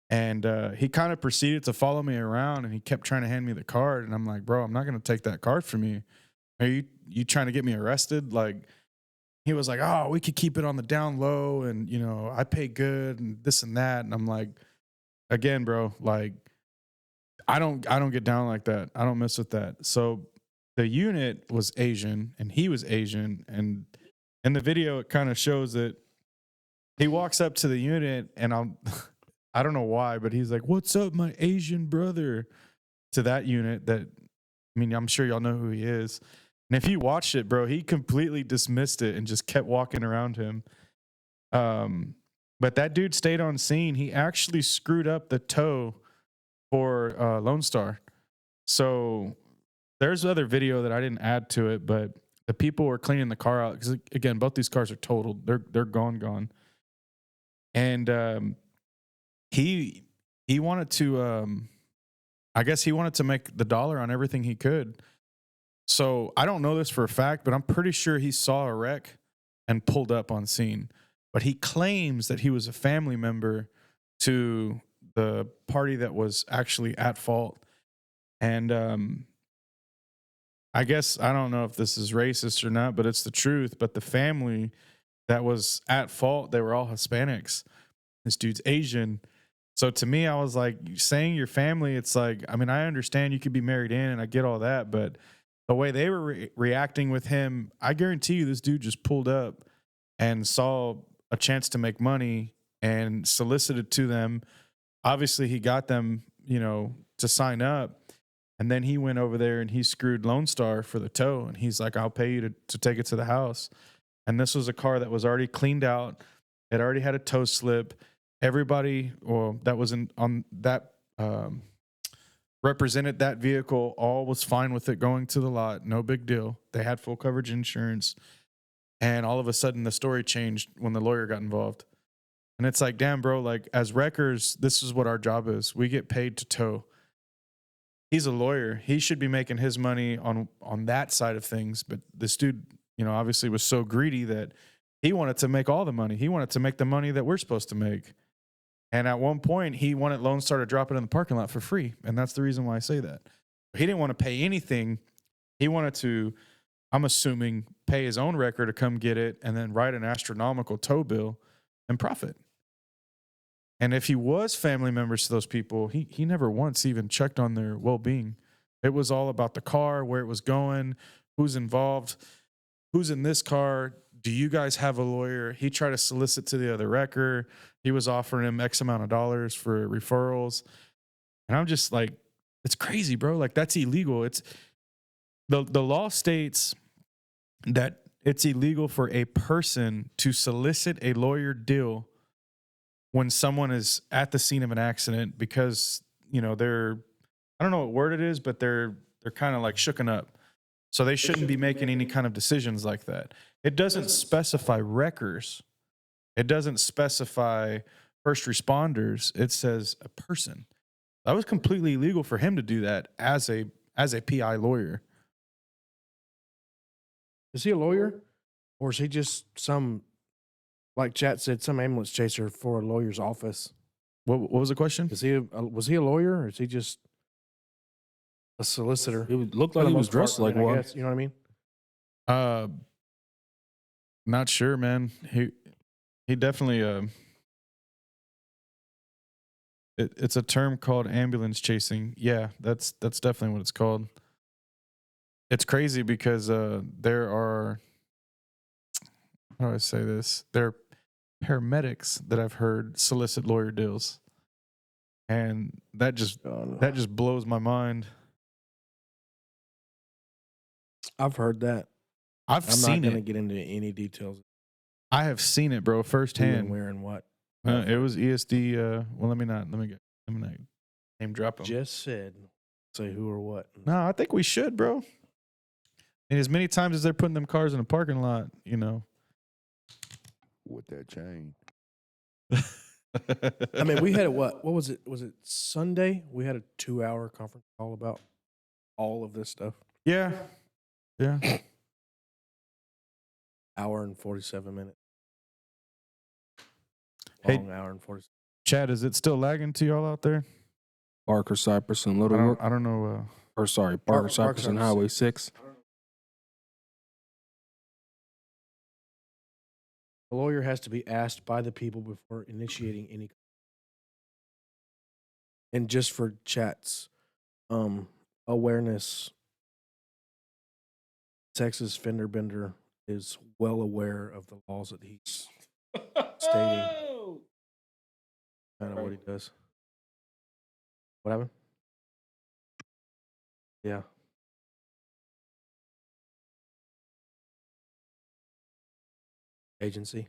And he kind of proceeded to follow me around, and he kept trying to hand me the card, and I'm like, "Bro, I'm not gonna take that card from you. Are you trying to get me arrested?" Like, he was like, "Oh, we could keep it on the down low, and I pay good, and this and that." And I'm like, again, bro, like, I don't get down like that. I don't mess with that. So the unit was Asian, and he was Asian, and in the video it kind of shows that he walks up to the unit, and I don't know why, but he's like, "What's up, my Asian brother?" to that unit. That, I mean, I'm sure y'all know who he is. And if you watched it, bro, he completely dismissed it and just kept walking around him. But that dude stayed on scene. He actually screwed up the toe for Lone Star. So there's other video that I didn't add to it, but the people were cleaning the car out because, again, both these cars are totaled. They're gone. And he wanted to, I guess he wanted to make the dollar on everything he could. So I don't know this for a fact, but I'm pretty sure he saw a wreck and pulled up on scene. But he claims that he was a family member to the party that was actually at fault. And I guess, I don't know if this is racist or not, but it's the truth. But the family that was at fault, they were all Hispanics. This dude's Asian. So to me, I was like, saying your family, it's like, I mean, I understand you could be married in, and I get all that, but the way they were reacting with him, I guarantee you this dude just pulled up and saw a chance to make money and solicited to them. Obviously, he got them, to sign up. And then he went over there and he screwed Lone Star for the tow. And he's like, "I'll pay you to take it to the house." And this was a car that was already cleaned out. It already had a tow slip. Everybody, that was on that represented that vehicle, all was fine with it going to the lot. No big deal. They had full coverage insurance. And all of a sudden, the story changed when the lawyer got involved. And it's like, damn, bro, like, as wreckers, this is what our job is. We get paid to tow. He's a lawyer. He should be making his money on that side of things. But this dude, obviously was so greedy that he wanted to make all the money. He wanted to make the money that we're supposed to make. And at one point, he wanted Lone Star to drop it in the parking lot for free. And that's the reason why I say that. He didn't want to pay anything. He wanted to, I'm assuming, pay his own wrecker to come get it and then write an astronomical tow bill and profit. And if he was family members to those people, he never once even checked on their well-being. It was all about the car, where it was going, who's involved, who's in this car. Do you guys have a lawyer? He tried to solicit to the other wrecker. He was offering him X amount of dollars for referrals. And I'm just like, it's crazy, bro. Like, that's illegal. It's the law states that it's illegal for a person to solicit a lawyer deal when someone is at the scene of an accident because, they're, I don't know what word it is, but they're kind of like shooken up. So they shouldn't be making any kind of decisions like that. It doesn't specify wreckers. It doesn't specify first responders. It says a person. That was completely illegal for him to do that as a PI lawyer. Is he a lawyer, or is he just some, like Chat said, some ambulance chaser for a lawyer's office? What was the question? Was he a lawyer, or is he just a solicitor. It looked for like the he was most dressed part. like I mean, I one. guess, you know what I mean? Not sure, man. He definitely it's a term called ambulance chasing. Yeah, that's definitely what it's called. It's crazy because there are, how do I say this? There are paramedics that I've heard solicit lawyer deals, and that just blows my mind. I've heard that. I've I'm not seen going to it. get into any details. I have seen it, bro, Who and firsthand. where and what. It was ESD. Well, let me not name drop them. Just said, say who or what. No, I think we should, bro. And as many times as they're putting them cars in a parking lot, you know. With that chain. I mean, we had a what? What was it? Was it Sunday? We had a 2-hour conference call about all of this stuff. Yeah. Hour and 47 minutes. Hey, Long hour and 47. Chad, is it still lagging to y'all out there? Parker, Cypress, and I Little don't, Rock. I don't know. Or sorry, Parker, Parker, Cypress, and Cypress. Highway 6. A lawyer has to be asked by the people before initiating any. And just for chats, awareness, Texas fender bender is well aware of the laws that he's stating. Kind of what he does. What happened? Yeah. Agency.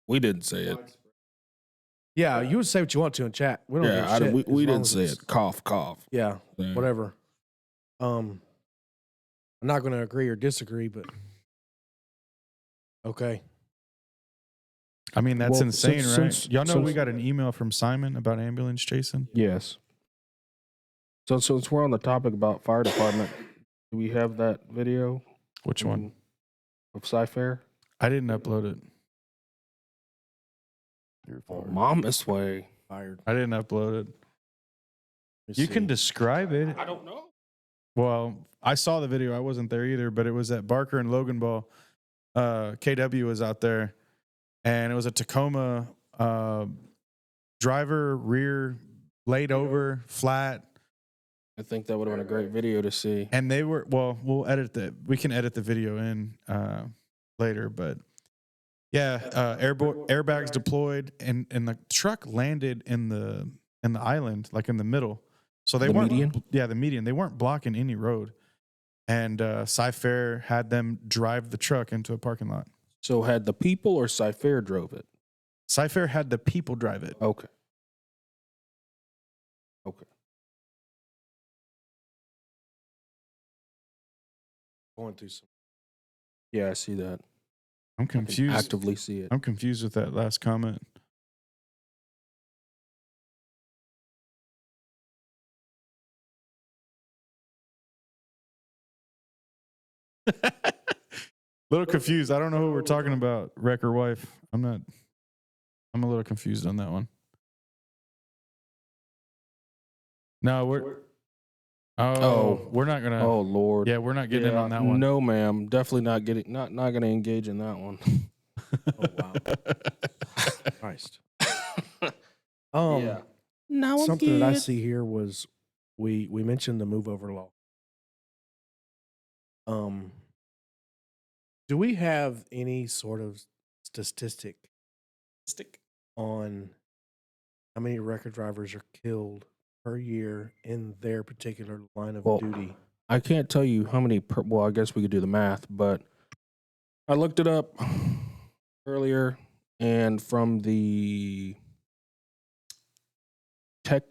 We didn't say it. Yeah, you would say what you want to in chat. We don't give a shit, we as long didn't as say it's- it. Cough, cough. Yeah, Yeah. whatever. I'm not going to agree or disagree, but okay. I mean, that's Well, insane, since- right? since- Y'all know we since- got an email from Simon about ambulance chasing. Yes. So since we're on the topic about fire department, do we have that video Which one? of Cypher? I didn't upload it. You're Oh, fired. Mama's way. Fired. I didn't upload it. Let me You can see. describe it. I don't know. Well, I saw the video. I wasn't there either, but it was at Barker and Logan Ball. KW was out there, and it was a Tacoma driver rear laid over flat, I think that would have been a great video to see. and they were we can edit the video in later, but yeah, airbags deployed, and the truck landed in the island, like in the middle. So they The weren't, median? yeah, the median. They weren't blocking any road, and Cypher had them drive the truck into a parking lot. So had the people or Cypher drove it? Cypher had the people drive it. Okay. Okay. Going through some. Yeah, I see that. I'm I can confused. actively see it. I'm confused with that last comment. Little confused. I don't know who we're talking about, wreck or wife. I'm a little confused on that one. No, we're not gonna. Oh Lord. Yeah, we're not getting in Yeah, on that one. No, ma'am. Definitely not getting. Not going to engage in that one. Oh, wow. Christ. Now I'm Something that I good. see here was we mentioned the move over law. Do we have any sort of statistic on how many record drivers are killed per year in their particular line of Well, duty? I can't tell you how many. Well, I guess we could do the math, but I looked it up earlier, and from the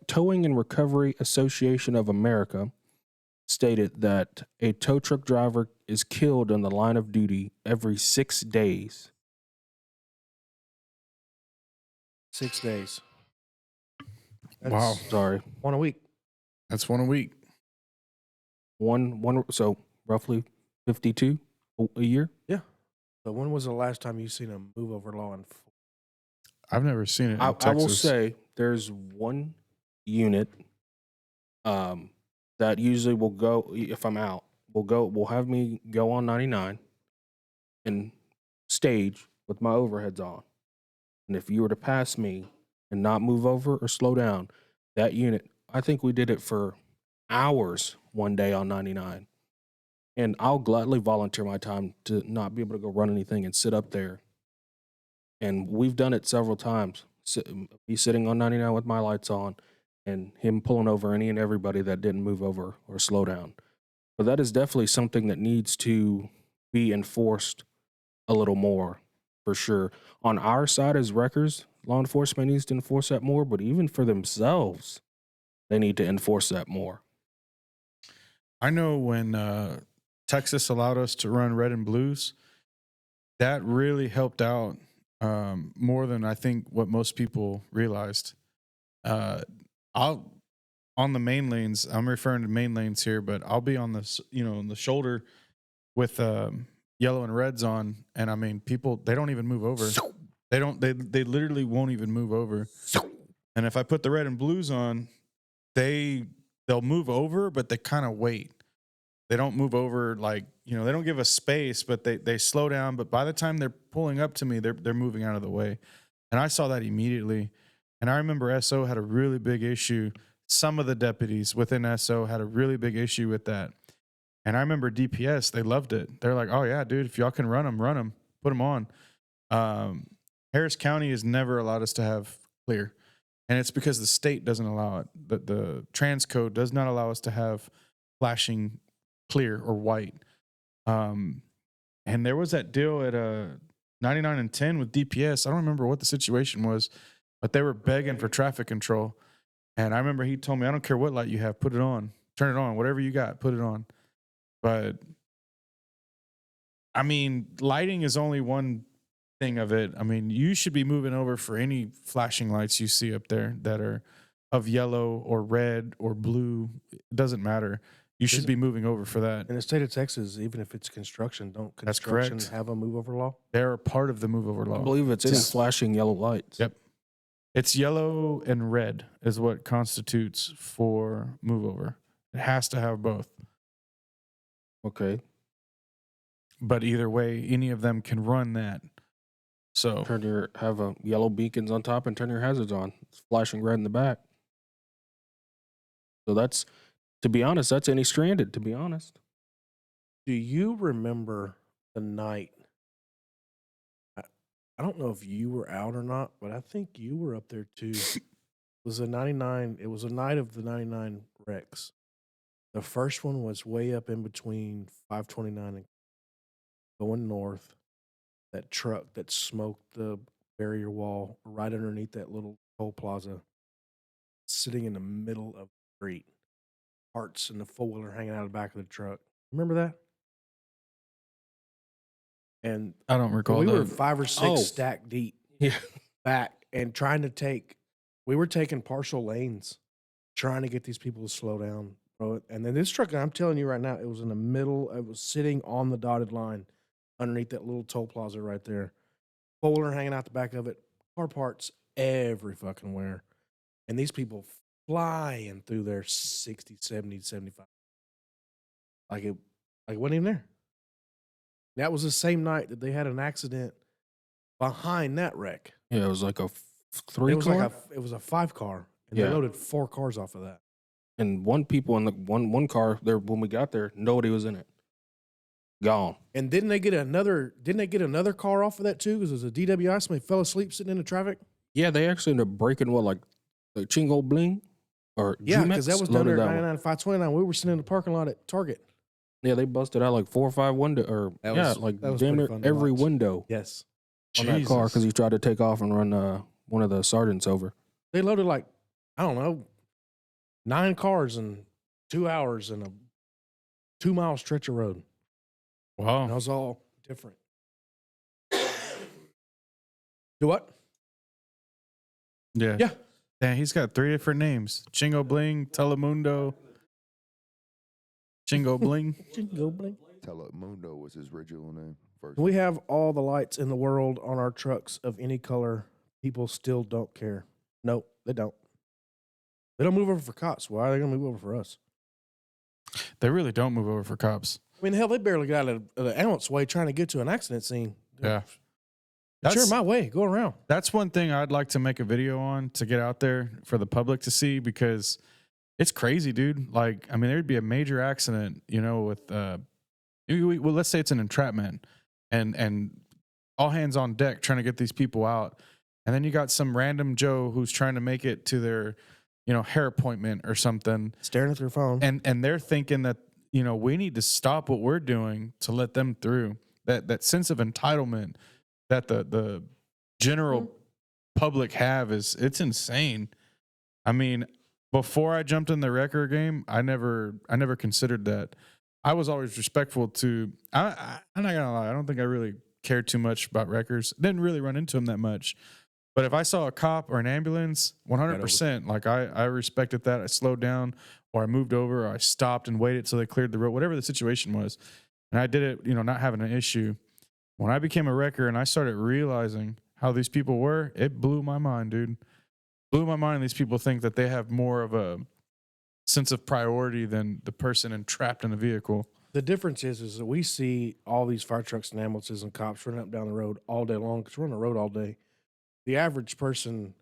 Towing and Recovery Association of America stated that a tow truck driver is killed in the line of duty every 6 days. 6 days. Wow. Sorry, One a week. That's one a week. one. So roughly 52 a year. So when was the last time you seen a move over law in full? I've never seen it in I Texas. will say there's one unit That usually will go if I'm out. Will have me go on 99 and stage with my overheads on. And if you were to pass me and not move over or slow down, that unit, I think we did it for hours one day on 99. And I'll gladly volunteer my time to not be able to go run anything and sit up there. And we've done it several times. Me sitting on 99 with my lights on and him pulling over any and everybody that didn't move over or slow down. But that is definitely something that needs to be enforced a little more, for sure. On our side as wreckers, law enforcement needs to enforce that more, but even for themselves, they need to enforce that more. I know when Texas allowed us to run red and blues, that really helped out more than I think what most people realized. I'll on the main lanes. I'm referring to main lanes here, but I'll be on the on the shoulder with yellow and reds on, and I mean people they don't even move over. They don't. They literally won't even move over. And if I put the red and blues on, they'll move over, but they kind of wait. They don't move over like they don't give us space, but they slow down. But by the time they're pulling up to me, they're moving out of the way, and I saw that immediately. And I remember SO had a really big issue. Some of the deputies within SO had a really big issue with that. And I remember DPS, they loved it. They're like, "Oh yeah, dude, if y'all can run them, put them on." Harris County has never allowed us to have clear, and it's because the state doesn't allow it. The trans code does not allow us to have flashing clear or white. And there was that deal at 99 and 10 with DPS. I don't remember what the situation was, but they were begging for traffic control. And I remember he told me, "I don't care what light you have, put it on, turn it on, whatever you got, put it on." But I mean, lighting is only one thing of it. I mean, you should be moving over for any flashing lights you see up there that are of yellow or red or blue. It doesn't matter. You should be moving over for that. In the state of Texas, even if it's construction, don't That's construction correct. have a move over law? They're a part of the move over law. I believe it's any Yes. flashing yellow lights. Yep. It's yellow and red is what constitutes for move over. It has to have both. Okay. But either way, any of them can run that. So Have a yellow beacons on top and turn your hazards on. It's flashing red in the back. So that's, to be honest, that's any stranded, to be honest. Do you remember the night? I don't know if you were out or not, but I think you were up there too. It was a 99. It was a night of the 99 wrecks. The first one was way up in between 529 and going north. That truck that smoked the barrier wall right underneath that little toll plaza, sitting in the middle of the street. Parts and the four-wheeler hanging out of the back of the truck. Remember that? And I don't recall we that. were 5 or 6 Oh. stacked deep Yeah. back and trying to take. We were taking partial lanes, trying to get these people to slow down, bro. And then this truck, I'm telling you right now, it was in the middle. It was sitting on the dotted line underneath that little toll plaza right there. Four-wheeler hanging out the back of it. Car parts every fucking where. And these people flying through their 60, 70, 75. Like it wasn't even there. That was the same night that they had an accident behind that wreck. Yeah, it was like a It three was car. like it was a 5 car, and Yeah. they loaded 4 cars off of that. And one people in the one car there when we got there, nobody was in it. Gone. And didn't they get another car off of that too? Because it was a DWI. Somebody fell asleep sitting in the traffic. Yeah, they actually ended up breaking like Chingo Bling or Yeah, because that Jumex was down there loaded at that one. 99 529. We were sitting in the parking lot at Target. Yeah, they busted out like 4 or 5 window or That yeah, was- like that was damn pretty near fun to every watch. window Yes, on that car because Jesus. he tried to take off and run one of the sergeants over. they loaded like I don't know 9 cars in 2 hours in a 2-mile stretch of road. And it Wow. was all different. Do what? Yeah. Yeah. Damn, he's got 3 different names. Chingo Bling, Telemundo, Chingo Bling. Go blink. Telemundo was his original name first. We have all the lights in the world on our trucks of any color. People still don't care. Nope, they don't. They don't move over for cops. Why are they going to move over for us? They really don't move over for cops. I mean, hell, they barely got out of an ounce way trying to get to an accident scene. Yeah. Sure, my way. Go around. That's one thing I'd like to make a video on to get out there for the public to see, because it's crazy, dude. Like, I mean, there'd be a major accident, you know, with well, let's say it's an entrapment, and all hands on deck trying to get these people out, and then you got some random Joe who's trying to make it to their, you know, hair appointment or something, Staring at their phone. and they're thinking that, you know, we need to stop what we're doing to let them through. That sense of entitlement that the general public have it's insane. I mean, before I jumped in the wrecker game, I never considered that. I was always respectful to. I'm not gonna lie. I don't think I really cared too much about wreckers. Didn't really run into them that much. But if I saw a cop or an ambulance, 100%, like I respected that. I slowed down, or I moved over, or I stopped and waited till they cleared the road, whatever the situation was. And I did it, you know, not having an issue. When I became a wrecker and I started realizing how these people were, it blew my mind, dude. Blew my mind. These people think that they have more of a sense of priority than the person entrapped in the vehicle. The difference is that we see all these fire trucks and ambulances and cops running up and down the road all day long because we're on the road all day. The average person,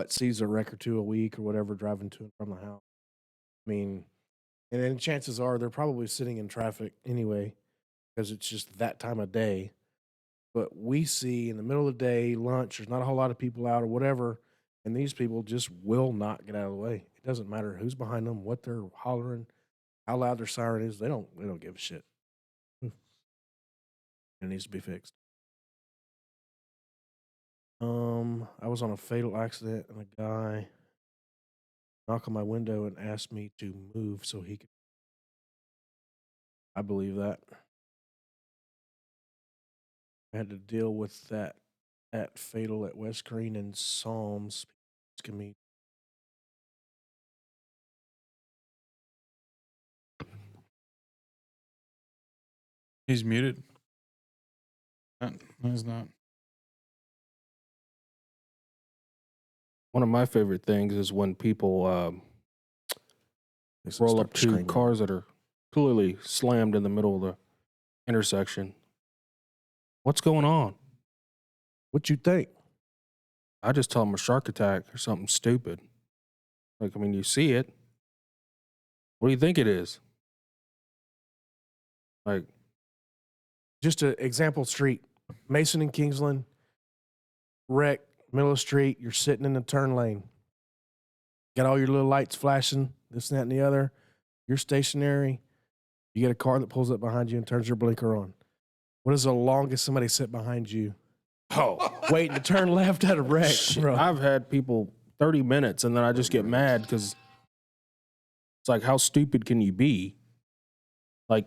sees a wreck or two a week or whatever driving to and from the house. I mean, and then chances are they're probably sitting in traffic anyway because it's just that time of day. But we see in the middle of the day, lunch, there's not a whole lot of people out or whatever, and these people just will not get out of the way. It doesn't matter who's behind them, what they're hollering, how loud their siren is. They don't give a shit. It needs to be fixed. I was on a fatal accident and a guy knocked on my window and asked me to move so he could. I believe that. I had to deal with that fatal at West Green and Psalms. Me. He's muted. No, he's not. One of my favorite things is when people roll up to cars that are clearly slammed in the middle of the intersection. What's going on? What you think? I just tell them a shark attack or something stupid. Like, I mean, you see it. What do you think it is? Like, just an example street, Mason and Kingsland, wreck, middle of the street, you're sitting in the turn lane. Got all your little lights flashing, this, and that, and the other. You're stationary. You get a car that pulls up behind you and turns your blinker on. What is the longest somebody sit behind you? Oh, waiting to turn left at a wreck, bro. I've had people 30 minutes and then I just get mad because it's like, how stupid can you be? Like,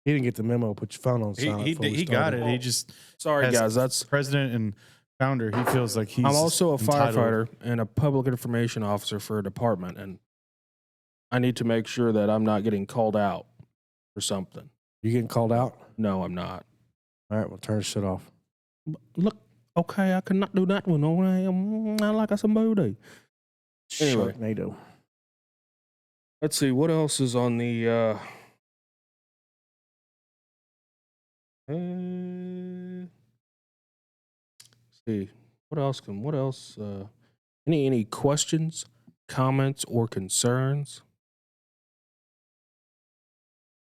he didn't get the memo. Put your phone on silent. He got it. He just sorry, guys. That's president and founder. He feels like he's. I'm also a entitled. firefighter and a public information officer for a department, and I need to make sure that I'm not getting called out for something. You getting called out? No, I'm not. All right, well, turn the shit off. Look, okay, I cannot do that one. I'm not like somebody. Anyway, Sharknado. Let's see what else is on the. See what else? Any questions, comments, or concerns?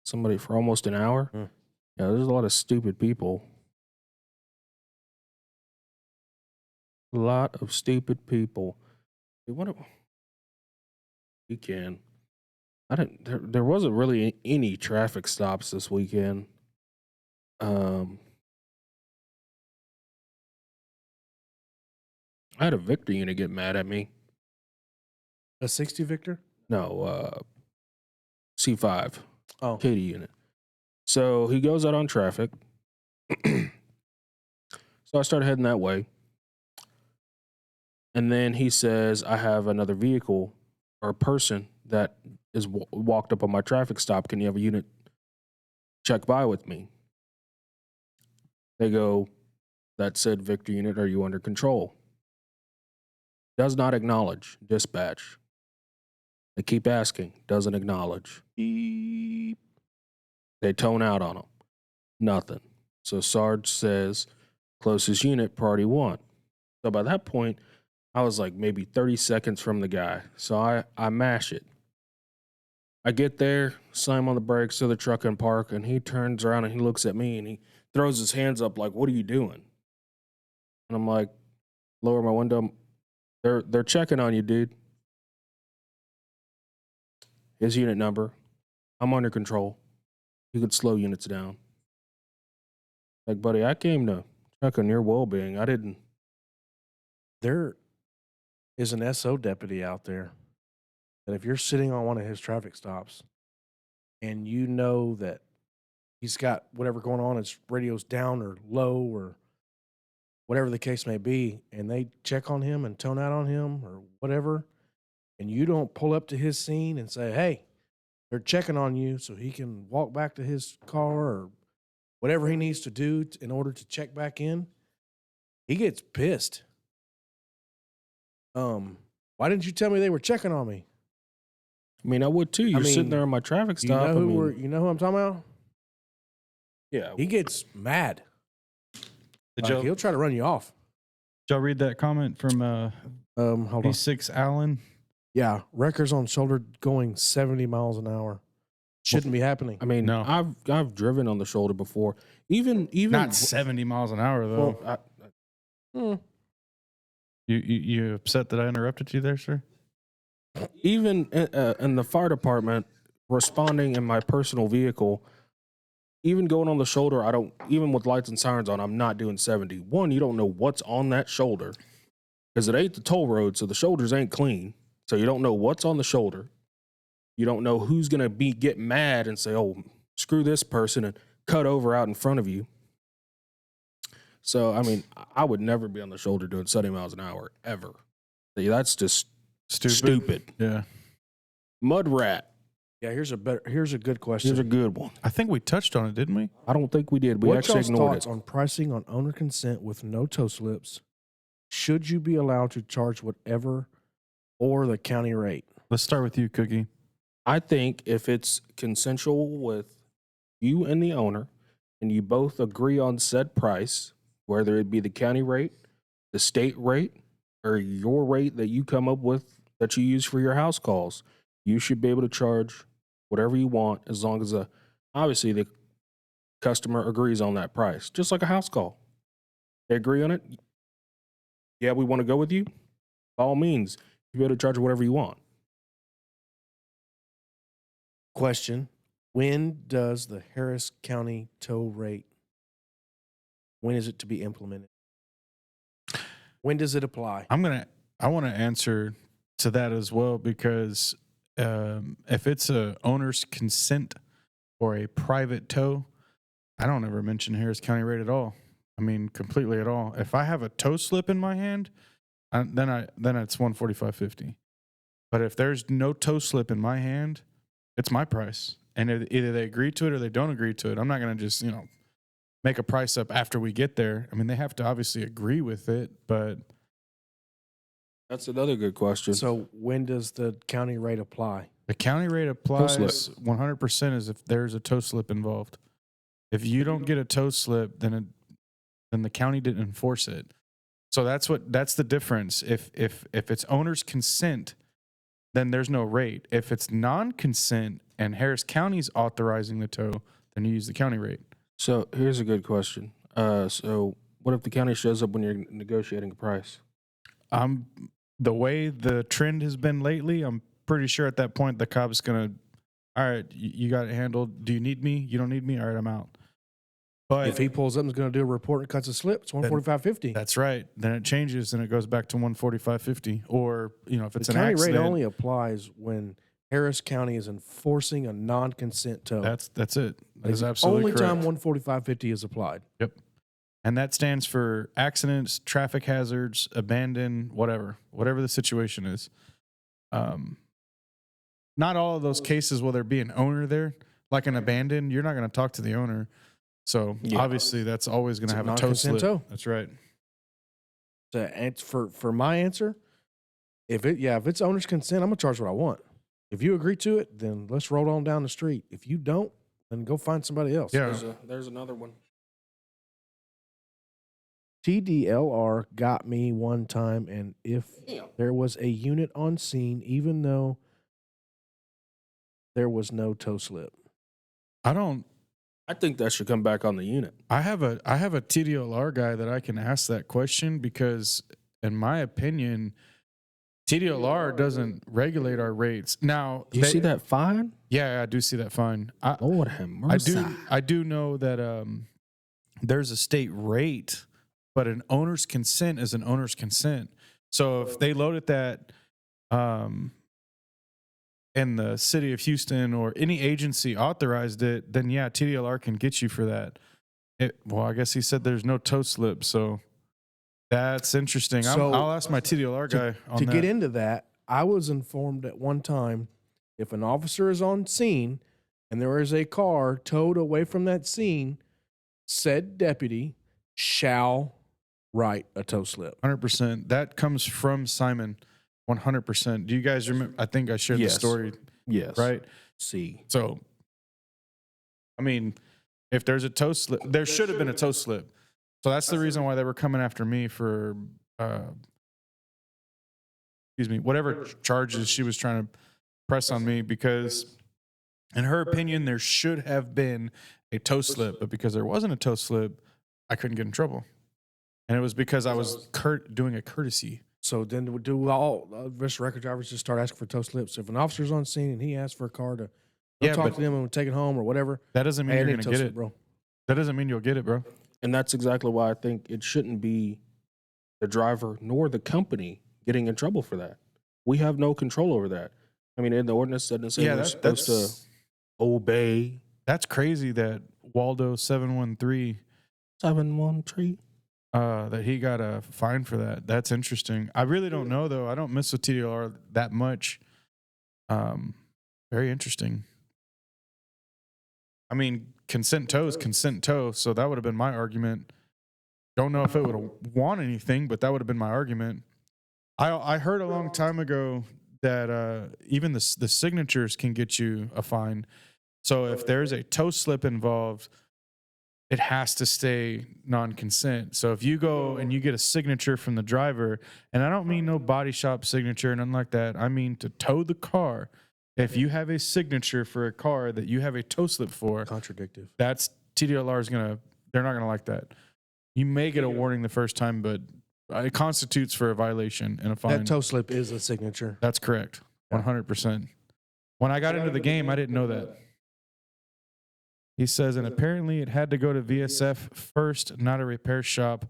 Somebody for almost an hour. Yeah, there's a lot of stupid people. A lot of stupid people. What? You can. I didn't. There wasn't really any traffic stops this weekend. I had a Victor unit get mad at me. A 60 Victor? No, C5. Oh. Katie unit. So he goes out on traffic. So I started heading that way. And then he says, I have another vehicle or a person that is walked up on my traffic stop. Can you have a unit check by with me? They go, that said Victor unit, are you under control? Does not acknowledge dispatch. They keep asking, doesn't acknowledge. Beep. They tone out on him. Nothing. So Sarge says, closest unit, priority 1. So by that point, I was like maybe 30 seconds from the guy. So I mash it. I get there, slam on the brakes to the truck and park, and he turns around and he looks at me and he throws his hands up like, "What are you doing?" And I'm like, lower my window. They're checking on you, dude. His unit number. I'm under control. You could slow units down. Like, buddy, I came to check on your well-being. I didn't. There is an SO deputy out there that if you're sitting on one of his traffic stops and you know that he's got whatever going on, his radio's down or low or whatever the case may be, and they check on him and tone out on him or whatever, and you don't pull up to his scene and say, "Hey, they're checking on you," so he can walk back to his car or whatever he needs to do in order to check back in, he gets pissed. Why didn't you tell me they were checking on me? I mean, I would too. You're sitting mean, there on my traffic You stop. know who I mean, you know who I'm talking about? yeah. He gets mad. Did Like, y'all, he'll try to run you off. did y'all read that comment from Hold on. B6 Allen? Yeah, wreckers on shoulder going 70 miles an hour. Shouldn't be happening. I mean, No. I've driven on the shoulder before. Even Not 70 miles an hour though. well, You upset that I interrupted you there, sir? even in the fire department, responding in my personal vehicle, even going on the shoulder, I don't, even with lights and sirens on, I'm not doing 70. One, you don't know what's on that shoulder because it ain't the toll road, so the shoulders ain't clean. So you don't know what's on the shoulder. You don't know who's going to get mad and say, "Oh, screw this person," and cut over out in front of you. So, I mean, I would never be on the shoulder doing 70 miles an hour, ever. That's just stupid. Yeah. Mud rat. Yeah, here's a good question. Here's a good one. I think we touched on it, didn't we? I don't think we did. We What's actually y'all's ignored thoughts it. on pricing on owner consent with no tow slips? Should you be allowed to charge whatever or the county rate? Let's start with you, Cookie. I think if it's consensual with you and the owner, and you both agree on said price, whether it be the county rate, the state rate, or your rate that you come up with that you use for your house calls, you should be able to charge whatever you want as long as obviously the customer agrees on that price, just like a house call. They agree on it. Yeah, we want to go with you. By all means, you'll be able to charge whatever you want. Question: when does the Harris County tow rate? When is it to be implemented? When does it apply? I want to answer to that as well because if it's a owner's consent or a private tow, I don't ever mention Harris County rate at all. I mean, completely at all. If I have a tow slip in my hand, then it's $145.50. But if there's no tow slip in my hand, it's my price. And either they agree to it or they don't agree to it. I'm not going to just, make a price up after we get there. I mean, they have to obviously agree with it, but That's another good question. So when does the county rate apply? the county rate applies slip. 100% as if there's a tow slip involved. If you don't get a tow slip, then the county didn't enforce it. So that's the difference. If it's owner's consent, then there's no rate. If it's non-consent and Harris County's authorizing the tow, then you use the county rate. So here's a good question. So what if the county shows up when you're negotiating a price? The way the trend has been lately, I'm pretty sure at that point the cop's gonna, all right, you got it handled. Do you need me? You don't need me? All right, I'm out. But If he pulls up and is going to do a report and cuts a slip, it's $145.50. that's right. Then it changes and it goes back to $145.50. Or if it's The an county accident, rate only applies when Harris County is enforcing a non-consent tow. that's it. That It's is the absolutely only correct. time $145.50 is applied. Yep. And that stands for accidents, traffic hazards, abandon, whatever the situation is. Not all of those cases will there be an owner there, like an abandon. You're not going to talk to the owner. So Yeah. obviously that's always going It's to a have a tow non-consent slip. tow. That's right. For my answer, If it's owner's consent, I'm gonna charge what I want. If you agree to it, then let's roll on down the street. If you don't, then go find somebody else. Yeah. There's another one. TDLR got me one time, and if there was a unit on scene, even though there was no tow slip. I think that should come back on the unit. I have a TDLR guy that I can ask that question because, in my opinion, TDLR doesn't regulate our rates. Now, You see that fine? Yeah, I do see that fine. Lord have mercy. I do know that there's a state rate, but an owner's consent is an owner's consent. So if they loaded that in the city of Houston or any agency authorized it, then yeah, TDLR can get you for that. Well, I guess he said there's no tow slip, so that's interesting. So, I'll ask my TDLR guy on to that. get into that, I was informed at one time if an officer is on scene and there is a car towed away from that scene, said deputy shall write a tow slip. 100%. That comes from Simon. 100%. Do you guys remember? I think I shared Yes. the story, Yes. right? See. So, I mean, if there's a tow slip, there should have been a tow slip. So that's the reason why they were coming after me for, whatever charges she was trying to press on me, because in her opinion, there should have been a tow slip, but because there wasn't a tow slip, I couldn't get in trouble. And it was because I was doing a courtesy. So then do all record drivers just start asking for tow slips? If an officer's on scene and he asks for a car to talk but to them and take it home or whatever, that doesn't mean hey, I you're need a going tow to get slip, it. bro. That doesn't mean you'll get it, bro. And that's exactly why I think it shouldn't be the driver nor the company getting in trouble for that. We have no control over that. I mean, in the ordinance doesn't say we're supposed to obey. That's crazy that Waldo 713 713. that he got a fine for that. That's interesting. I really don't know though. I don't mess with TDLR that much. Very interesting. I mean, consent tow is consent tow, so that would have been my argument. Don't know if it would have won anything, but that would have been my argument. I heard a long time ago that even the signatures can get you a fine. So if there's a tow slip involved, it has to stay non-consent. So if you go and you get a signature from the driver, and I don't mean no body shop signature, nothing like that. I mean to tow the car. If you have a signature for a car that you have a tow slip for, Contradictive. that's TDLR is they're not gonna like that. You may get a warning the first time, but it constitutes for a violation and a fine. That tow slip is a signature. That's correct. 100%. When I got into the game, I didn't know that. He says, and apparently it had to go to VSF first, not a repair shop.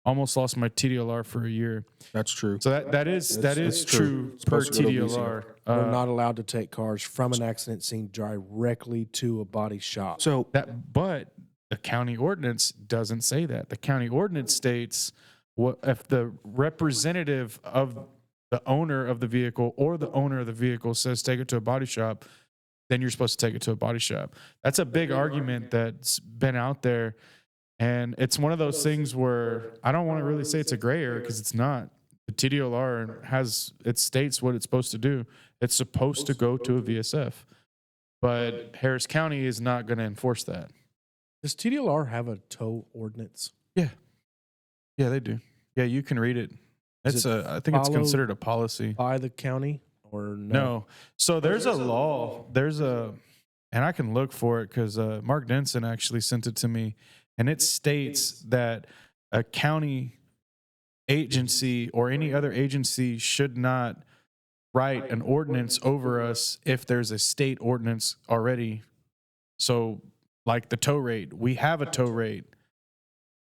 Almost lost my TDLR for a year. That's true. So that is true It's per supposed to go to TDLR. We're not allowed to take cars from an accident scene directly to a body shop. So But the county ordinance doesn't say that. The county ordinance states what if the representative of the owner of the vehicle or the owner of the vehicle says take it to a body shop, then you're supposed to take it to a body shop. That's a big argument that's been out there. And it's one of those things where I don't want to really say it's a gray area because it's not. The TDLR it states what it's supposed to do. It's supposed to go to a VSF. But Harris County is not going to enforce that. Does TDLR have a tow ordinance? Yeah, they do. Yeah, you can read it. Is it I think it's followed considered a policy. By the county or no? No. So there's a law. And I can look for it because Mark Denson actually sent it to me. And it states that a county agency or any other agency should not write an ordinance over us if there's a state ordinance already. So, like the tow rate, we have a tow rate.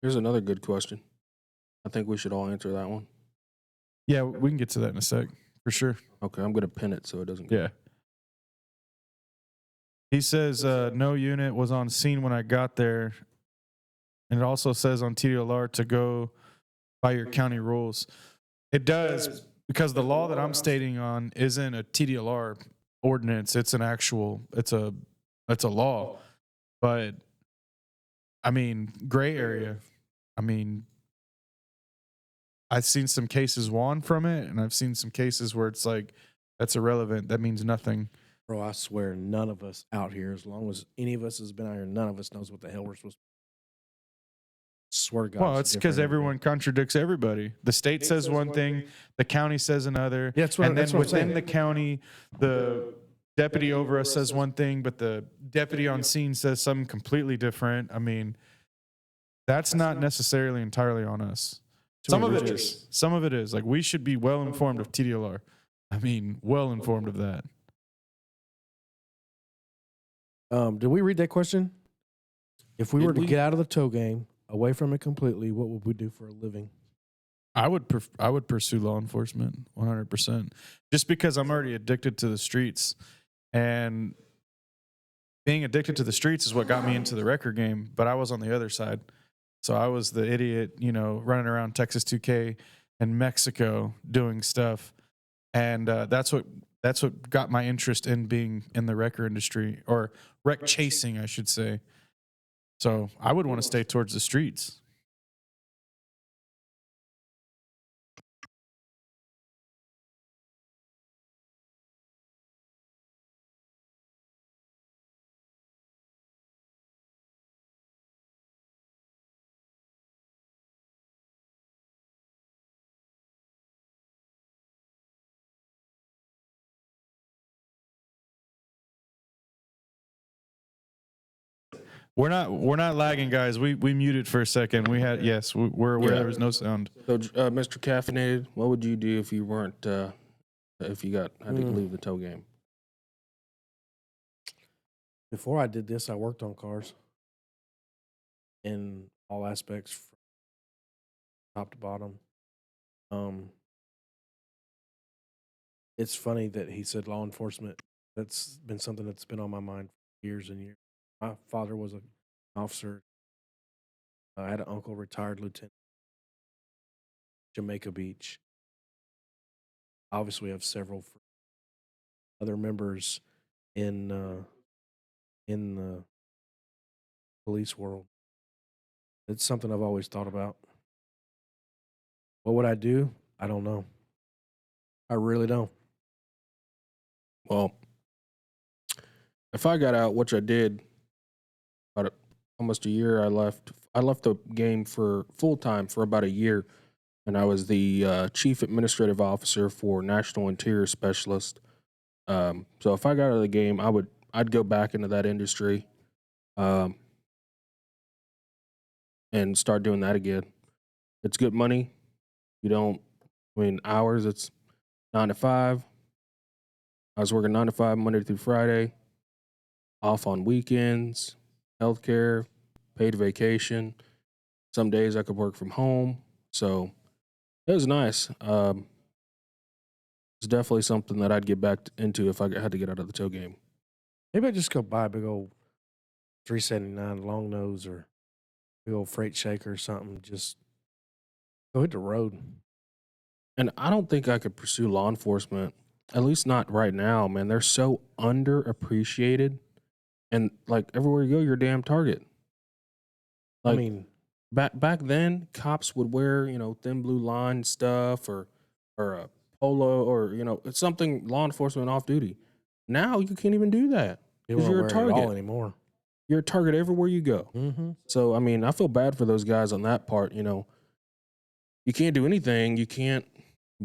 here's another good question. I think we should all answer that one. Yeah, we can get to that in a sec, for sure. Okay, I'm going to pin it so it doesn't go. Yeah. He says no unit was on scene when I got there. And it also says on TDLR to go by your county rules. It does, because the law that I'm stating on isn't a TDLR ordinance. It's an actual, it's a law. But, I mean, gray area. I mean, I've seen some cases won from it, and I've seen some cases where it's like that's irrelevant. That means nothing. Bro, I swear none of us out here, as long as any of us has been out here, none of us knows what the hell we're supposed to. Swear to God. Well, it's because everyone contradicts everybody. The state says one thing, the county says another. Yeah, that's what, and then that's what I'm within saying. the county, the deputy over us says one thing, but the deputy on scene says something completely different. I mean, that's not necessarily entirely on us. Some of it is. Some of it is. Like, we should be well informed of TDLR. I mean, well informed of that. Did we read that question? If we were to get out of the toe game, away from it completely, what would we do for a living? I would pursue law enforcement 100%, just because I'm already addicted to the streets, and being addicted to the streets is what got me into the record game. But I was on the other side, so I was the idiot, running around Texas 2K and Mexico doing stuff, and that's what got my interest in being in the wrecker industry, or wreck chasing, I should say. So I would want to stay towards the streets. We're not lagging, guys. We muted for a second. We're aware there was no sound. So, Mr. Caffeinated, what would you do if you weren't if you had to leave the tow game? Before I did this, I worked on cars in all aspects, from top to bottom. It's funny that he said law enforcement. That's been something that's been on my mind for years and years. My father was an officer. I had an uncle, retired lieutenant, Jamaica Beach. Obviously, we have several other members in the police world. It's something I've always thought about. What would I do? I don't know. I really don't. Well, if I got out, which I did, about almost a year, I left the game for full time for about a year, and I was the chief administrative officer for National Interior Specialist. So if I got out of the game, I'd go back into that industry, and start doing that again. It's good money. Hours, it's 9 to 5. I was working 9 to 5 Monday through Friday, off on weekends, healthcare, paid vacation. Some days I could work from home. So it was nice. It's definitely something that I'd get back into if I had to get out of the tow game. Maybe I just go buy a big old 379 long nose or big old freight shaker or something. Just go hit the road. And I don't think I could pursue law enforcement, at least not right now, man. They're so underappreciated. And like everywhere you go, you're a damn target. Like, I mean, back then, cops would wear, thin blue line stuff or a polo or, it's something law enforcement off duty. Now you can't even do that because you're a target all anymore. You're a target everywhere you go. Mm-hmm. So, I feel bad for those guys on that part. You can't do anything. You can't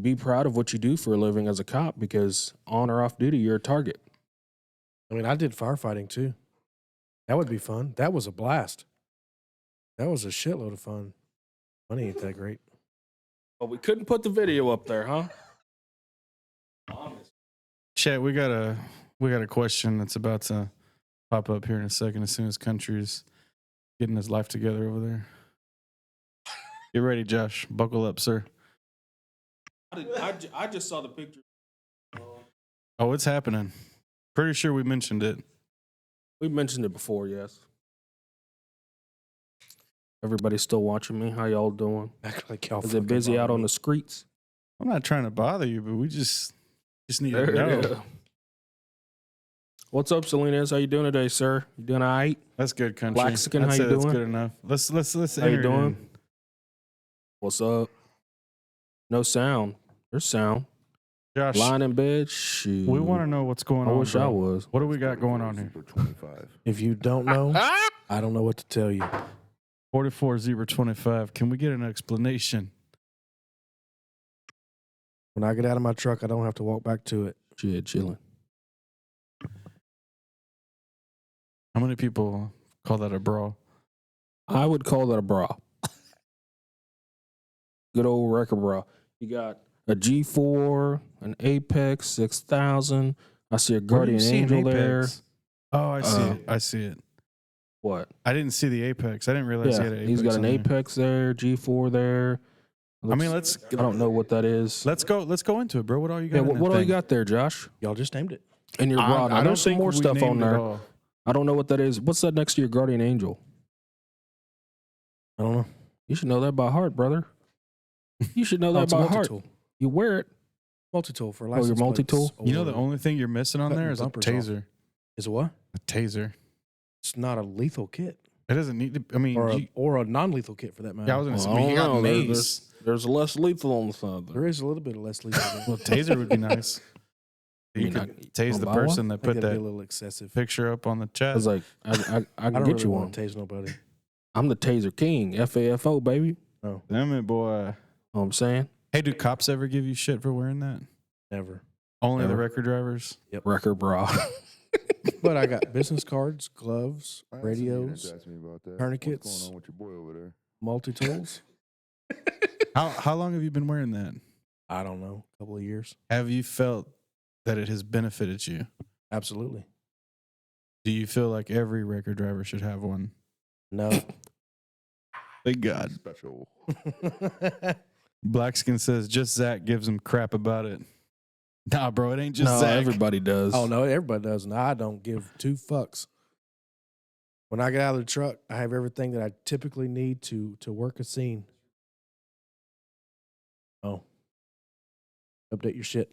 be proud of what you do for a living as a cop because on or off duty, you're a target. I did firefighting too. That would be fun. That was a blast. That was a shitload of fun. Money ain't that great. Well, we couldn't put the video up there, huh? Chat, we got a question that's about to pop up here in a second as soon as Country's getting his life together over there. Get ready, Josh. Buckle up, sir. I just saw the picture. Oh, it's happening. Pretty sure we mentioned it. We mentioned it before, yes. Everybody's still watching me. How y'all doing? Act like y'all Is it busy out on the streets? I'm not trying to bother you, but we just need to There know. it is. What's up, Salinas? How you doing today, sir? You doing all right? That's good, Country. Blaxican, I'd how say you that's doing? good enough. Let's How you enter it doing? in. What's up? No sound. There's sound. Josh, Lying in bed. Shoot. we want to know what's going I on. wish I bro. was. What do we got going on here? 25. If you don't know, I don't know what to tell you. 44-25. Can we get an explanation? When I get out of my truck, I don't have to walk back to it. Shit, chilling. How many people call that a brawl? I would call that a bra. Good old record bra. You got a G4, an Apex 6000. I see a Where do Guardian you see an Angel there. Apex? Oh, I see Uh, it. I see it. What? I didn't see the Apex. I didn't realize he had an Apex. He's got an on there. Apex there, G4 there. I mean, let's I don't know what that is. go. Let's go into it, bro. What all you got? Yeah, in that what all you thing? got there, Josh? Y'all just named it. And your bra. Now, I there's some more we stuff on named it there. all. I don't know what that is. What's that next to your Guardian Angel? I don't know. You should know that by heart, brother. You should know Oh, that it's a by heart. multi-tool. You wear it. Multi-tool for your license multi-tool? plates You know, the or- only thing you're missing on cutting there is a bumpers off. taser. is a what? A taser. It's not a lethal kit It doesn't need to. I mean, or a non-lethal kit for that matter. yeah, I was gonna say Well, I you don't got know. mace. There's less lethal on the side. There is a little bit of less lethal. There. Well, taser would be nice. I You mean, could I- tase I'll the buy one. person that I think put that'd be that a little excessive. picture up on the I chat. was like, I I can don't get really you want one. to tase nobody. I'm the Taser King, FAFO, baby. No, Damn it, boy. Know what I'm saying? Hey, do cops ever give you shit for wearing that? never. Only the Never. record drivers. Record bra. But I got business cards, gloves, I had some units radios, ask me about that. tourniquets. What's going on with your boy over there? multi-tools. How long have you been wearing that? I don't know. A couple of years. Have you felt that it has benefited you? Absolutely. Do you feel like every record driver should have one? No. Thank God. Special. Blackskin says just Zach gives him crap about it. Nah, bro, it ain't just No, Zach. everybody does. Oh no, everybody does, and I don't give two fucks. When I get out of the truck, I have everything that I typically need to work a scene. Oh, update your shit.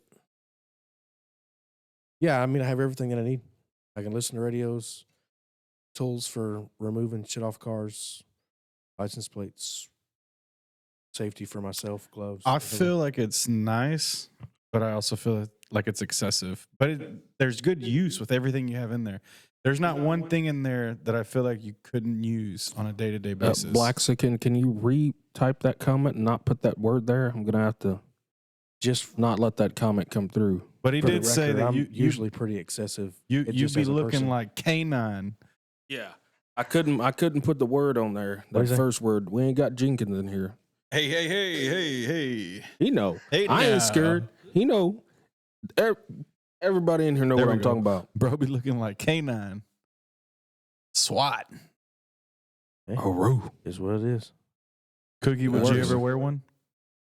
Yeah, I mean, I have everything that I need. I can listen to radios, tools for removing shit off cars, license plates, safety for myself, gloves. I everything. feel like it's nice, but I also feel like it's excessive. But there's good use with everything you have in there. There's not one thing in there that I feel like you couldn't use on a day-to-day basis. Blaxican, can you retype that comment and not put that word there? I'm gonna have to just not let that comment come through. But he For the did say record, that I'm you usually pretty excessive. you'd just be as a looking person. like K9. Yeah, I couldn't put the word on there. What'd That he say? first word. We ain't got Jenkins in here. Hey. He know. Hey, I now. ain't scared. He know. Everybody in here know There what we I'm go. talking about. Bro be looking like K9. SWAT. Hey, Oh, Roo. is what it is. Cookie, would you works. ever wear one?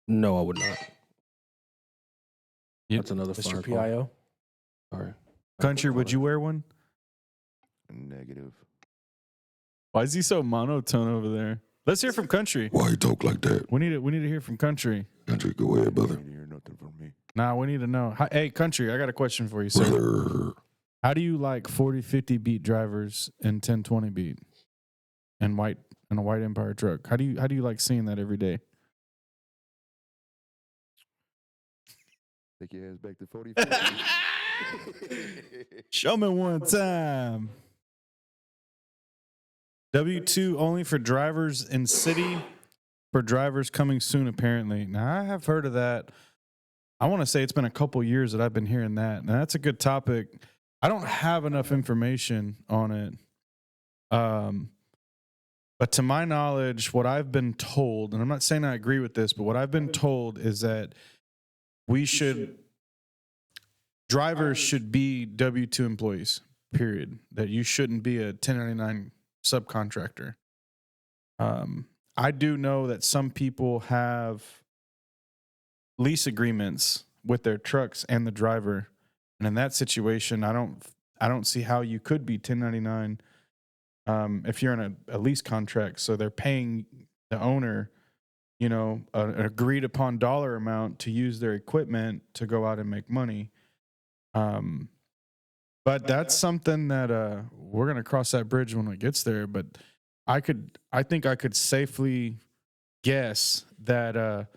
No, I would not. You- That's another fire Mr. call. PIO. Sorry. Country, would you wear one? Negative. Why is he so monotone over there? Let's hear from Country. Why you talk like that? We need to hear from Country. Country, go ahead, You brother. ain't hear nothing from me. Nah, we need to know. Hey, Country, I got a question for you, sir. Brother. How do you like 40, 50 beat drivers and 10, 20 beat and a white Empire truck? How do you like seeing that every day? Take your ass back to 40. Show me one time. W2 only for drivers in city, for drivers coming soon, apparently. Now, I have heard of that. I want to say it's been a couple years that I've been hearing that. Now, that's a good topic. I don't have enough information on it. But to my knowledge, what I've been told, and I'm not saying I agree with this, but what I've been told is that drivers should be W-2 employees, period. That you shouldn't be a 1099 subcontractor. I do know that some people have lease agreements with their trucks and the driver, and in that situation, I don't see how you could be 1099 if you're in a lease contract. So they're paying the owner, an agreed upon dollar amount to use their equipment to go out and make money. But that's something that we're gonna cross that bridge when it gets there. But I think I could safely guess that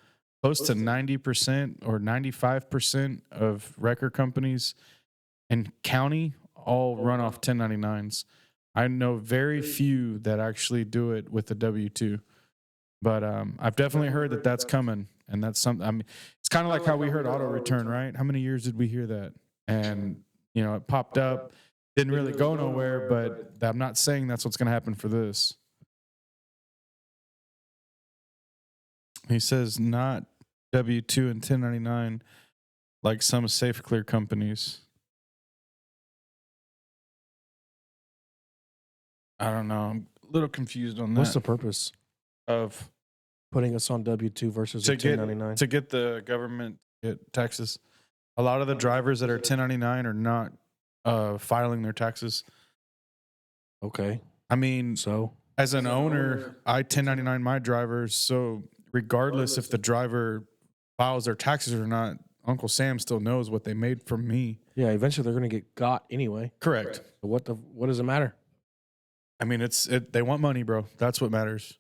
close to 90% or 95% of record companies and county all run off 1099s. I know very few that actually do it with the W-2, but I've definitely heard that that's coming, and that's something. I mean, it's kind of like how we heard auto return, right? How many years did we hear that? And you know, it popped up, didn't really go nowhere, but I'm not saying that's what's going to happen for this. He says not W-2 and 1099 like some safe clear companies. I don't know. I'm a little confused on that. What's the purpose of putting us on W-2 versus to a 1099? get the government get taxes? A lot of the drivers that are 1099 are not filing their taxes. Okay. I mean, So as an owner, I 1099 my drivers, so regardless if the driver files their taxes or not, Uncle Sam still knows what they made from me. yeah, eventually they're going to get got anyway. Correct. So what does it matter? I mean, they want money, bro. That's what matters.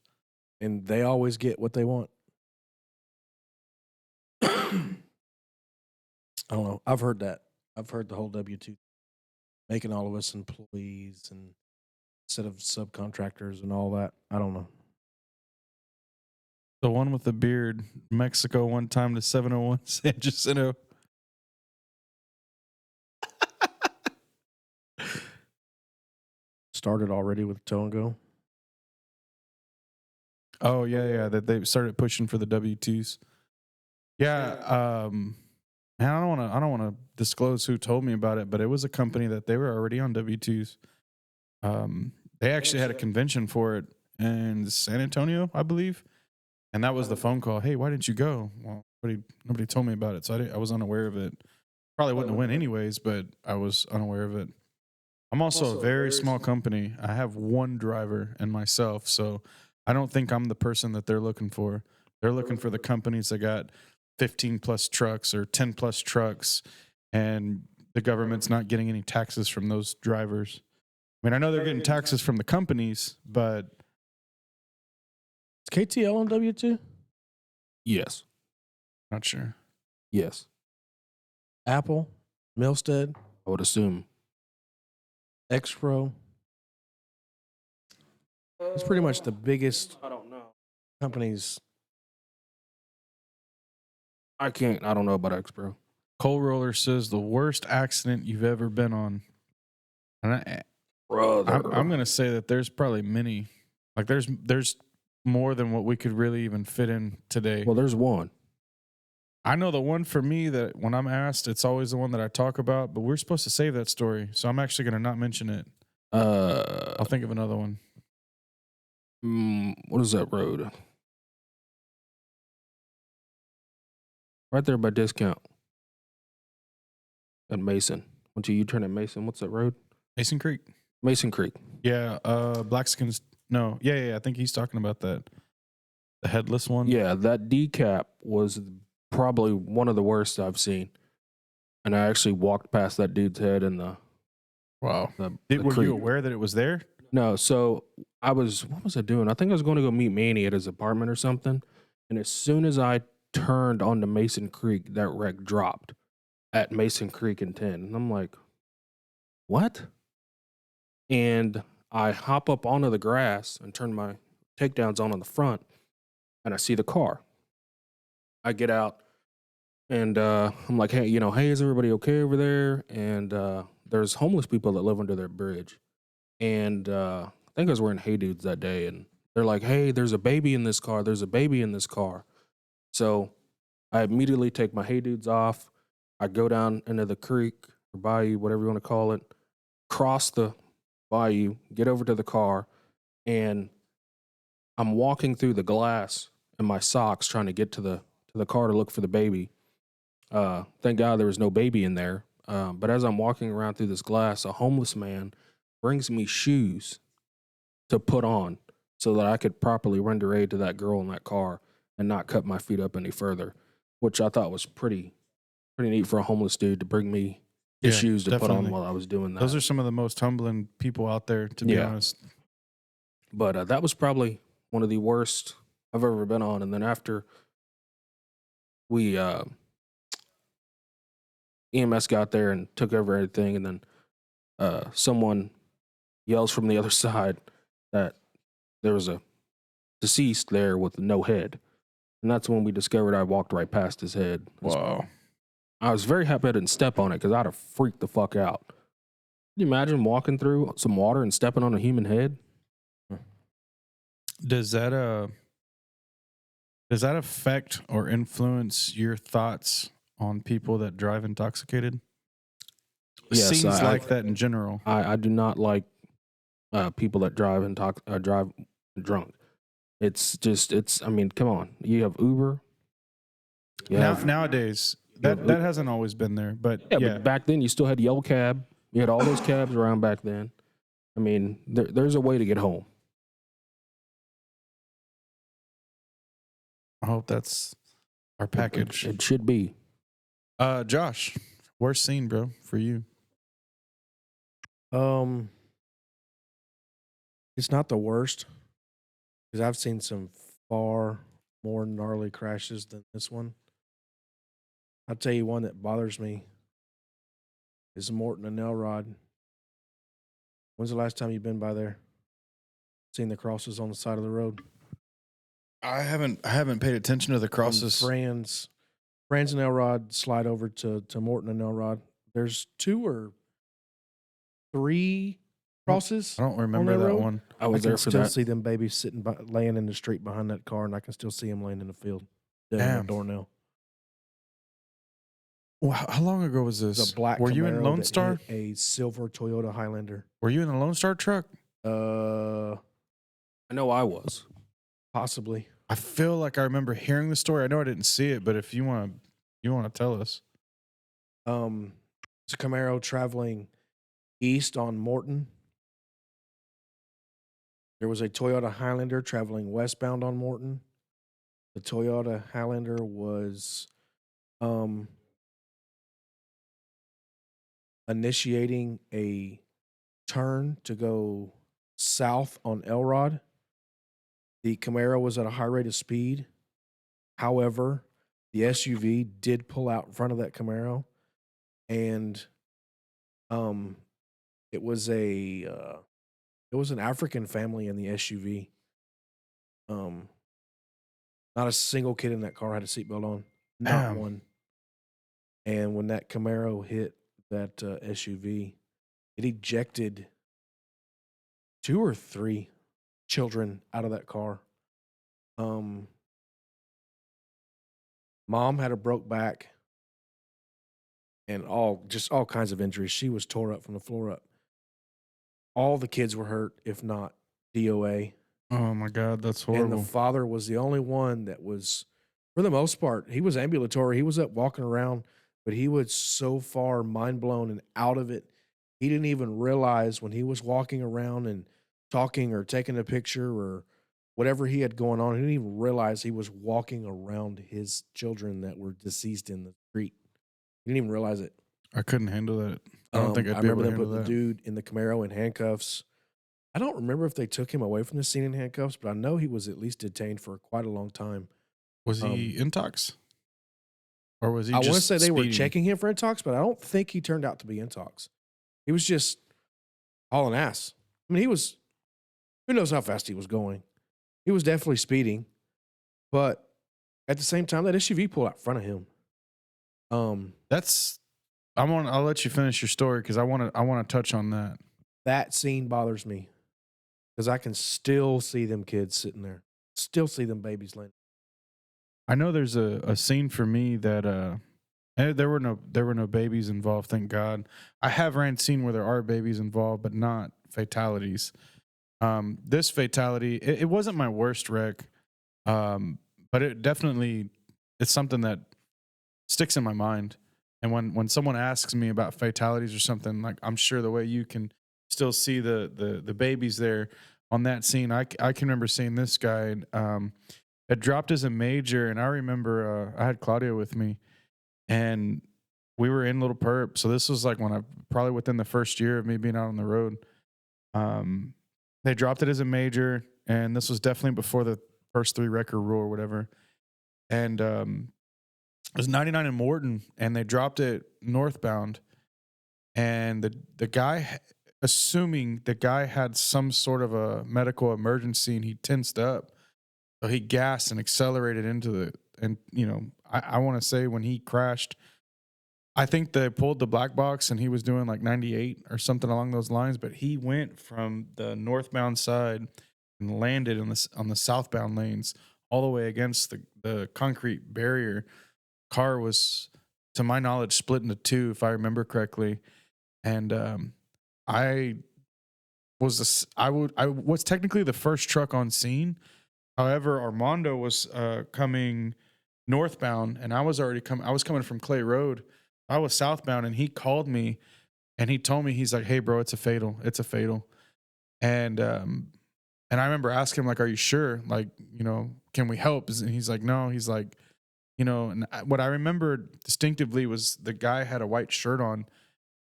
And they always get what they want. I don't know. I've heard that. I've heard the whole W-2 making all of us employees and instead of subcontractors and all that. I don't know. The one with the beard, Mexico, one time to 701 San Jacinto. Started already with tow and go. Oh yeah, that they started pushing for the W-2s. Yeah, man, I don't want to disclose who told me about it, but it was a company that they were already on W-2s. They actually had a convention for it in San Antonio, I believe, and that was the phone call. Hey, why didn't you go? Well, nobody told me about it, so I was unaware of it. Probably wouldn't have went anyways, but I was unaware of it. I'm also a very small company. I have one driver and myself, so I don't think I'm the person that they're looking for. They're looking for the companies that got 15 plus trucks or 10 plus trucks, and the government's not getting any taxes from those drivers. I mean, I know they're getting taxes from the companies, but Is KTL on W-2? Yes. not sure. Yes. Apple, Milstead, I would assume. X-Pro. It's pretty much the biggest I don't know. companies. I don't know about X-Pro. Cole Roller says the worst accident you've ever been on. And I'm going to say that there's probably many. Like there's more than what we could really even fit in today. Well, there's one. I know the one for me that when I'm asked, it's always the one that I talk about, but we're supposed to save that story. So I'm actually going to not mention it. I'll think of another one. What is that road? Right there by Discount. At Mason. Once you turn at Mason, what's that road? Mason Creek. Mason Creek. Yeah. Blackskins. No. Yeah. I think he's talking about that. The headless one. Yeah, that decap was probably one of the worst I've seen. And I actually walked past that dude's head in the Wow. the Were creek. you aware that it was there? No, so what was I doing? I think I was going to go meet Manny at his apartment or something. And as soon as I turned onto Mason Creek, that wreck dropped at Mason Creek and 10. And I'm like, what? And I hop up onto the grass and turn my takedowns on the front, and I see the car. I get out, and I'm like, hey, is everybody okay over there? And there's homeless people that live under their bridge. And I think I was wearing Hey Dudes that day, and they're like, hey, there's a baby in this car. There's a baby in this car. So I immediately take my Hey Dudes off. I go down into the creek or bayou, whatever you want to call it, cross the bayou, get over to the car, and I'm walking through the glass in my socks trying to get to the car to look for the baby. Thank God there was no baby in there. But as I'm walking around through this glass, a homeless man brings me shoes to put on so that I could properly render aid to that girl in that car and not cut my feet up any further, which I thought was pretty neat for a homeless dude to bring me his Yeah, shoes to put definitely. on while I was doing that. Those are some of the most humbling people out there, to be Yeah. honest. But that was probably one of the worst I've ever been on. And then after we EMS got there and took over everything, and then someone yells from the other side that there was a deceased there with no head. And that's when we discovered I walked right past his head. Wow. I was very happy I didn't step on it because I'd have freaked the fuck out. Can you imagine walking through some water and stepping on a human head? Does that affect or influence your thoughts on people that drive intoxicated? Yes, Scenes like that in general. I do not like people that drive drive drunk. I mean, come on. You have Uber. Nowadays, that hasn't always been there, but Yeah, but back then you still had Yellow Cab. You had all those cabs around back then. I mean, there's a way to get home. I hope that's our package. It should be. Josh, worst scene, bro, for you? It's not the worst because I've seen some far more gnarly crashes than this one. I'll tell you one that bothers me is Morton and Elrod. When's the last time you've been by there? Seen the crosses on the side of the road? I haven't paid attention to the crosses. Franz and Elrod slide over to Morton and Elrod. There's 2 or 3 crosses. I don't remember that road? one. I was can there for still that. see them babies sitting laying in the street behind that car, and I can still see them laying in the field. Dead on Damn. the doornail. Well, how long ago was It's this? a black Were you in Camaro Lone that Star? hit a silver Toyota Highlander. Were you in the Lone Star truck? I know I was. Possibly. I feel like I remember hearing the story. I know I didn't see it, but if you want to tell us. It's a Camaro traveling east on Morton. There was a Toyota Highlander traveling westbound on Morton. The Toyota Highlander was initiating a turn to go south on Elrod. The Camaro was at a high rate of speed. However, the SUV did pull out in front of that Camaro, and it was an African family in the SUV. Not a single kid in that car had a seatbelt on. Not Damn. one. And when that Camaro hit that SUV, it ejected 2 or 3 children out of that car. Mom had a broke back and all kinds of injuries. She was tore up from the floor up. All the kids were hurt, if not DOA. Oh my God, that's And horrible. the father was the only one that was, for the most part, he was ambulatory. He was up walking around, but he was so far mind blown and out of it. He didn't even realize when he was walking around and talking or taking a picture or whatever he had going on, he didn't even realize he was walking around his children that were deceased in the street. He didn't even realize it. I couldn't handle that. I don't think I'd I be able remember to them handle putting that. the dude in the Camaro in handcuffs. I don't remember if they took him away from the scene in handcuffs, but I know he was at least detained for quite a long time. Was he intox? Or was he I want to just say they were speeding? checking him for intox, but I don't think he turned out to be intox. He was just hauling ass. I mean, who knows how fast he was going. He was definitely speeding, but at the same time, that SUV pulled out in front of him. I'll let you finish your story because I want to touch on that. That scene bothers me because I can still see them kids sitting there, still see them babies laying. I know there's a scene for me that there were no babies involved, thank God. I have ran scene where there are babies involved, but not fatalities. This fatality, it wasn't my worst wreck, but it's something that sticks in my mind. And when someone asks me about fatalities or something, like I'm sure the way you can still see the babies there on that scene, I can remember seeing this guy. It dropped as a major, and I remember I had Claudia with me, and we were in Little Perp. So this was like probably within the first year of me being out on the road. They dropped it as a major, and this was definitely before the first 3 record rule or whatever. And It was 99 in Morton, and they dropped it northbound. And the guy, assuming the guy had some sort of a medical emergency, and he tensed up, so he gassed and accelerated into the. And I want to say when he crashed, I think they pulled the black box, and he was doing like 98 or something along those lines. But he went from the northbound side and landed on the southbound lanes, all the way against the concrete barrier. Car was, to my knowledge, split into two, if I remember correctly. And I was technically the first truck on scene. However, Armando was coming northbound, and I was coming from Clay Road. I was southbound, and he called me, and he told me, he's like, "Hey, bro, it's a fatal. It's a fatal." And I remember asking him, like, "Are you sure? Like, can we help?" And he's like, "No." He's like, and what I remember distinctively was the guy had a white shirt on,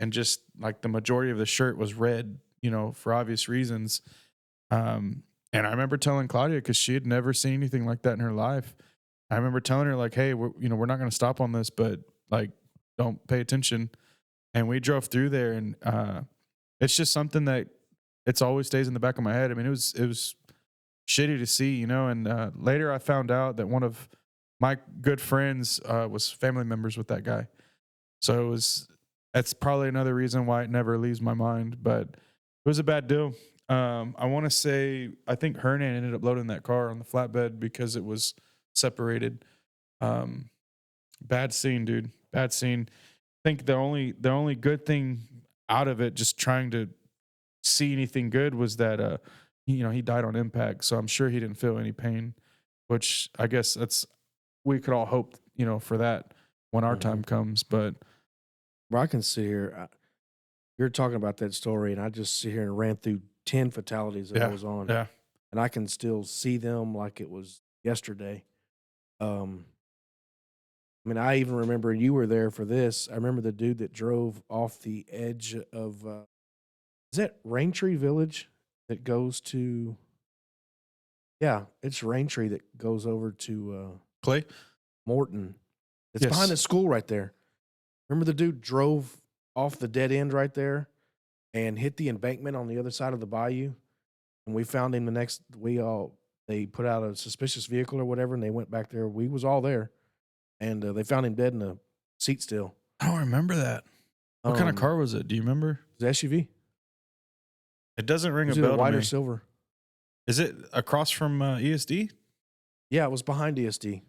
and just like the majority of the shirt was red, for obvious reasons. And I remember telling Claudia, because she had never seen anything like that in her life. I remember telling her, like, "Hey, we're not going to stop on this, but like, don't pay attention." And we drove through there, and it's just something that it's always stays in the back of my head. I mean, it was shitty to see, and later I found out that one of my good friends was family members with that guy. So that's probably another reason why it never leaves my mind, but it was a bad deal. I want to say, I think Hernan ended up loading that car on the flatbed because it was separated. Bad scene, dude. Bad scene. I think the only good thing out of it, just trying to see anything good, was that he died on impact. So I'm sure he didn't feel any pain, which I guess we could all hope, for that when our time comes. But Bro, I can sit here. You're talking about that story, and I just sit here and ran through 10 fatalities that I was on. Yeah. And I can still see them like it was yesterday. I mean, I even remember you were there for this. I remember the dude that drove off the edge of, is that Raintree Village that goes to, yeah, it's Raintree that goes over to Clay? Morton. It's Yes. behind the school right there. Remember the dude drove off the dead end right there and hit the embankment on the other side of the bayou? And we found him they put out a suspicious vehicle or whatever, and they went back there. We was all there, and they found him dead in a seat still. I don't remember that. What kind of car was it? Do you remember? It was an SUV. It doesn't ring Was a it bell white to or me. silver? Is it across from ESD? Yeah, it was behind ESD.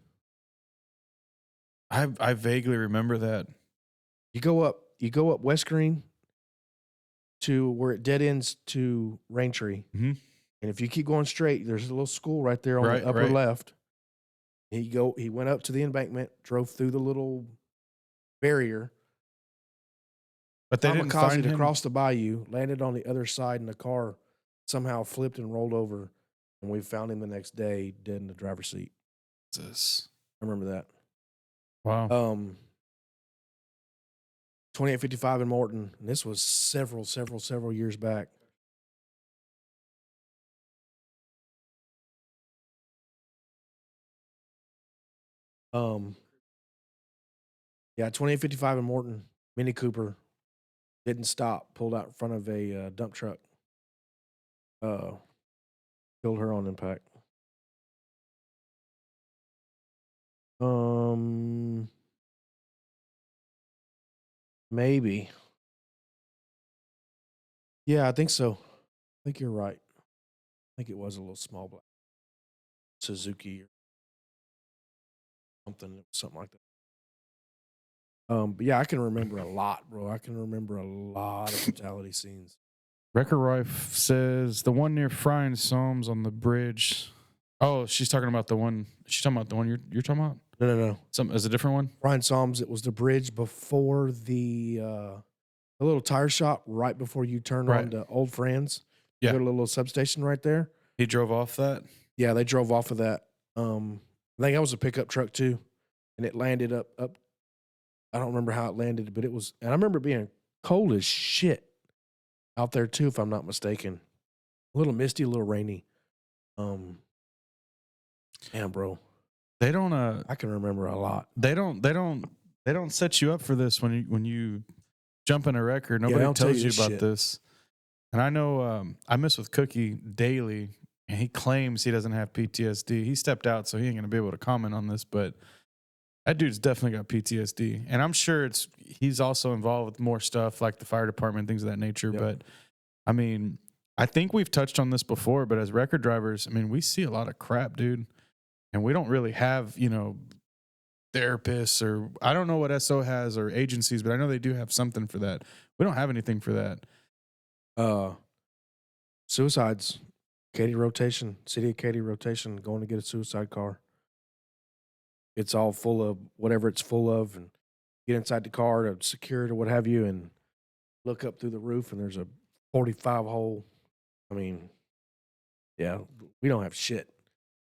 I vaguely remember that. You go up West Green to where it dead ends to Raintree. Mhm. And if you keep going straight, there's a little school right there on Right, the upper right. left. He went up to the embankment, drove through the little barrier, But they didn't kamikazed find him. across the bayou, landed on the other side, and the car somehow flipped and rolled over. And we found him the next day dead in the driver's seat. Jesus. I remember that. Wow. 2855 in Morton. And this was several years back. Yeah, 2855 in Morton. Mini Cooper didn't stop, pulled out in front of a dump truck. Killed her on impact. Maybe. Yeah, I think so. I think you're right. I think it was a little small black Suzuki or something like that. But yeah, I can remember a lot, bro. I can remember a lot of fatality scenes. Wrecker Rife says the one near Fry and Soames on the bridge. Oh, she's talking about the one. She's talking about the one you're talking about. No. Is a different one. Brian Psalms, it was the bridge before the little tire shop right before you turn Right. on to Old Friends. Yeah. You go to a little substation right there. He drove off that. Yeah, they drove off of that. I think that was a pickup truck too, and it landed up. I don't remember how it landed, but it was, and I remember it being cold as shit out there too, if I'm not mistaken. A little misty, a little rainy. Damn, bro. They don't I can remember a lot. they don't set you up for this when you jump in a record. Nobody don't tell tells you you this about shit. this. And I know I mess with Cookie daily, and he claims he doesn't have PTSD. He stepped out, so he ain't gonna be able to comment on this, but that dude's definitely got PTSD. And I'm sure he's also involved with more stuff like the fire department, things of that nature. Yep. But I mean, I think we've touched on this before, but as record drivers, I mean, we see a lot of crap, dude. And we don't really have, therapists, or I don't know what SO has, or agencies, but I know they do have something for that. We don't have anything for that. Suicides, Katy rotation, city of Katy rotation, going to get a suicide car. It's all full of whatever it's full of, and get inside the car to secure it or what have you, and look up through the roof, and there's a 45 hole. I mean, yeah, we don't have shit.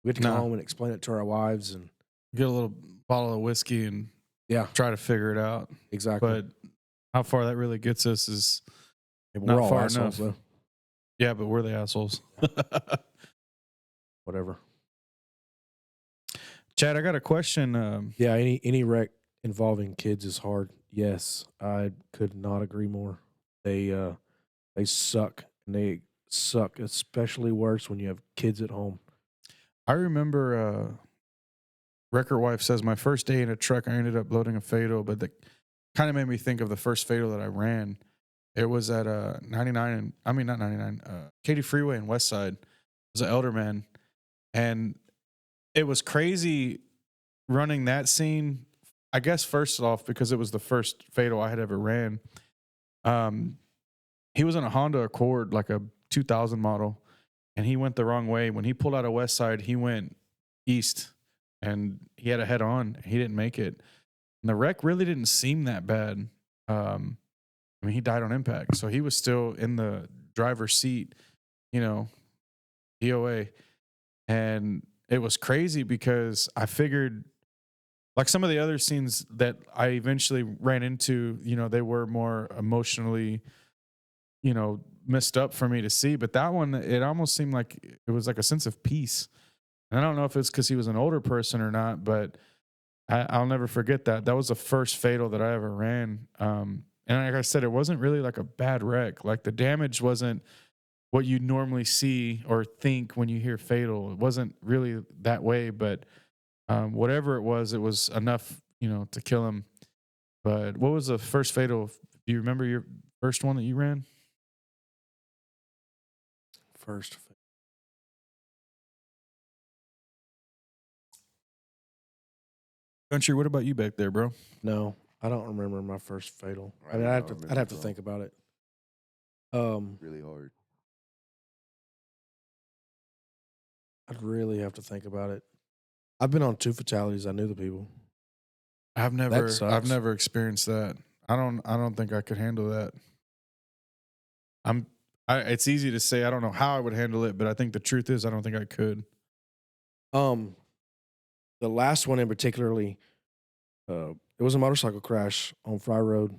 We have to go No. home and explain it to our wives, and Get a little bottle of whiskey and yeah, try to figure it out. exactly. But how far that really gets us is We're not all far assholes, enough. though. Yeah, but we're the assholes. Whatever. Chad, I got a question. Yeah, any wreck involving kids is hard. Yes, I could not agree more. They suck, and they suck especially worse when you have kids at home. I remember Wrecker Wife says my first day in a truck, I ended up loading a fatal, but that kind of made me think of the first fatal that I ran. It was at 99, not 99, Katy Freeway in West Side. It was an elder man. And it was crazy running that scene. I guess first off, because it was the first fatal I had ever ran. He was in a Honda Accord, like a 2000 model, and he went the wrong way. When he pulled out of West Side, he went east, and he had a head on. He didn't make it. And the wreck really didn't seem that bad. He died on impact. So he was still in the driver's seat, DOA. And it was crazy because I figured, like some of the other scenes that I eventually ran into, they were more emotionally, messed up for me to see. But that one, it almost seemed like it was like a sense of peace. And I don't know if it's because he was an older person or not, but I'll never forget that. That was the first fatal that I ever ran. And like I said, it wasn't really like a bad wreck. Like the damage wasn't what you normally see or think when you hear fatal. It wasn't really that way, but whatever it was enough, to kill him. But what was the first fatal? Do you remember your first one that you ran? First, Country, what about you back there, bro? no, I don't remember my first fatal. I I mean, don't I'd remember have to at all. think about it. Really hard. I'd really have to think about it. I've been on 2 fatalities. I knew the people. I've sucks. never experienced that. I don't think I could handle that. It's easy to say I don't know how I would handle it, but I think the truth is I don't think I could. The last one in particularly, it was a motorcycle crash on Fry Road.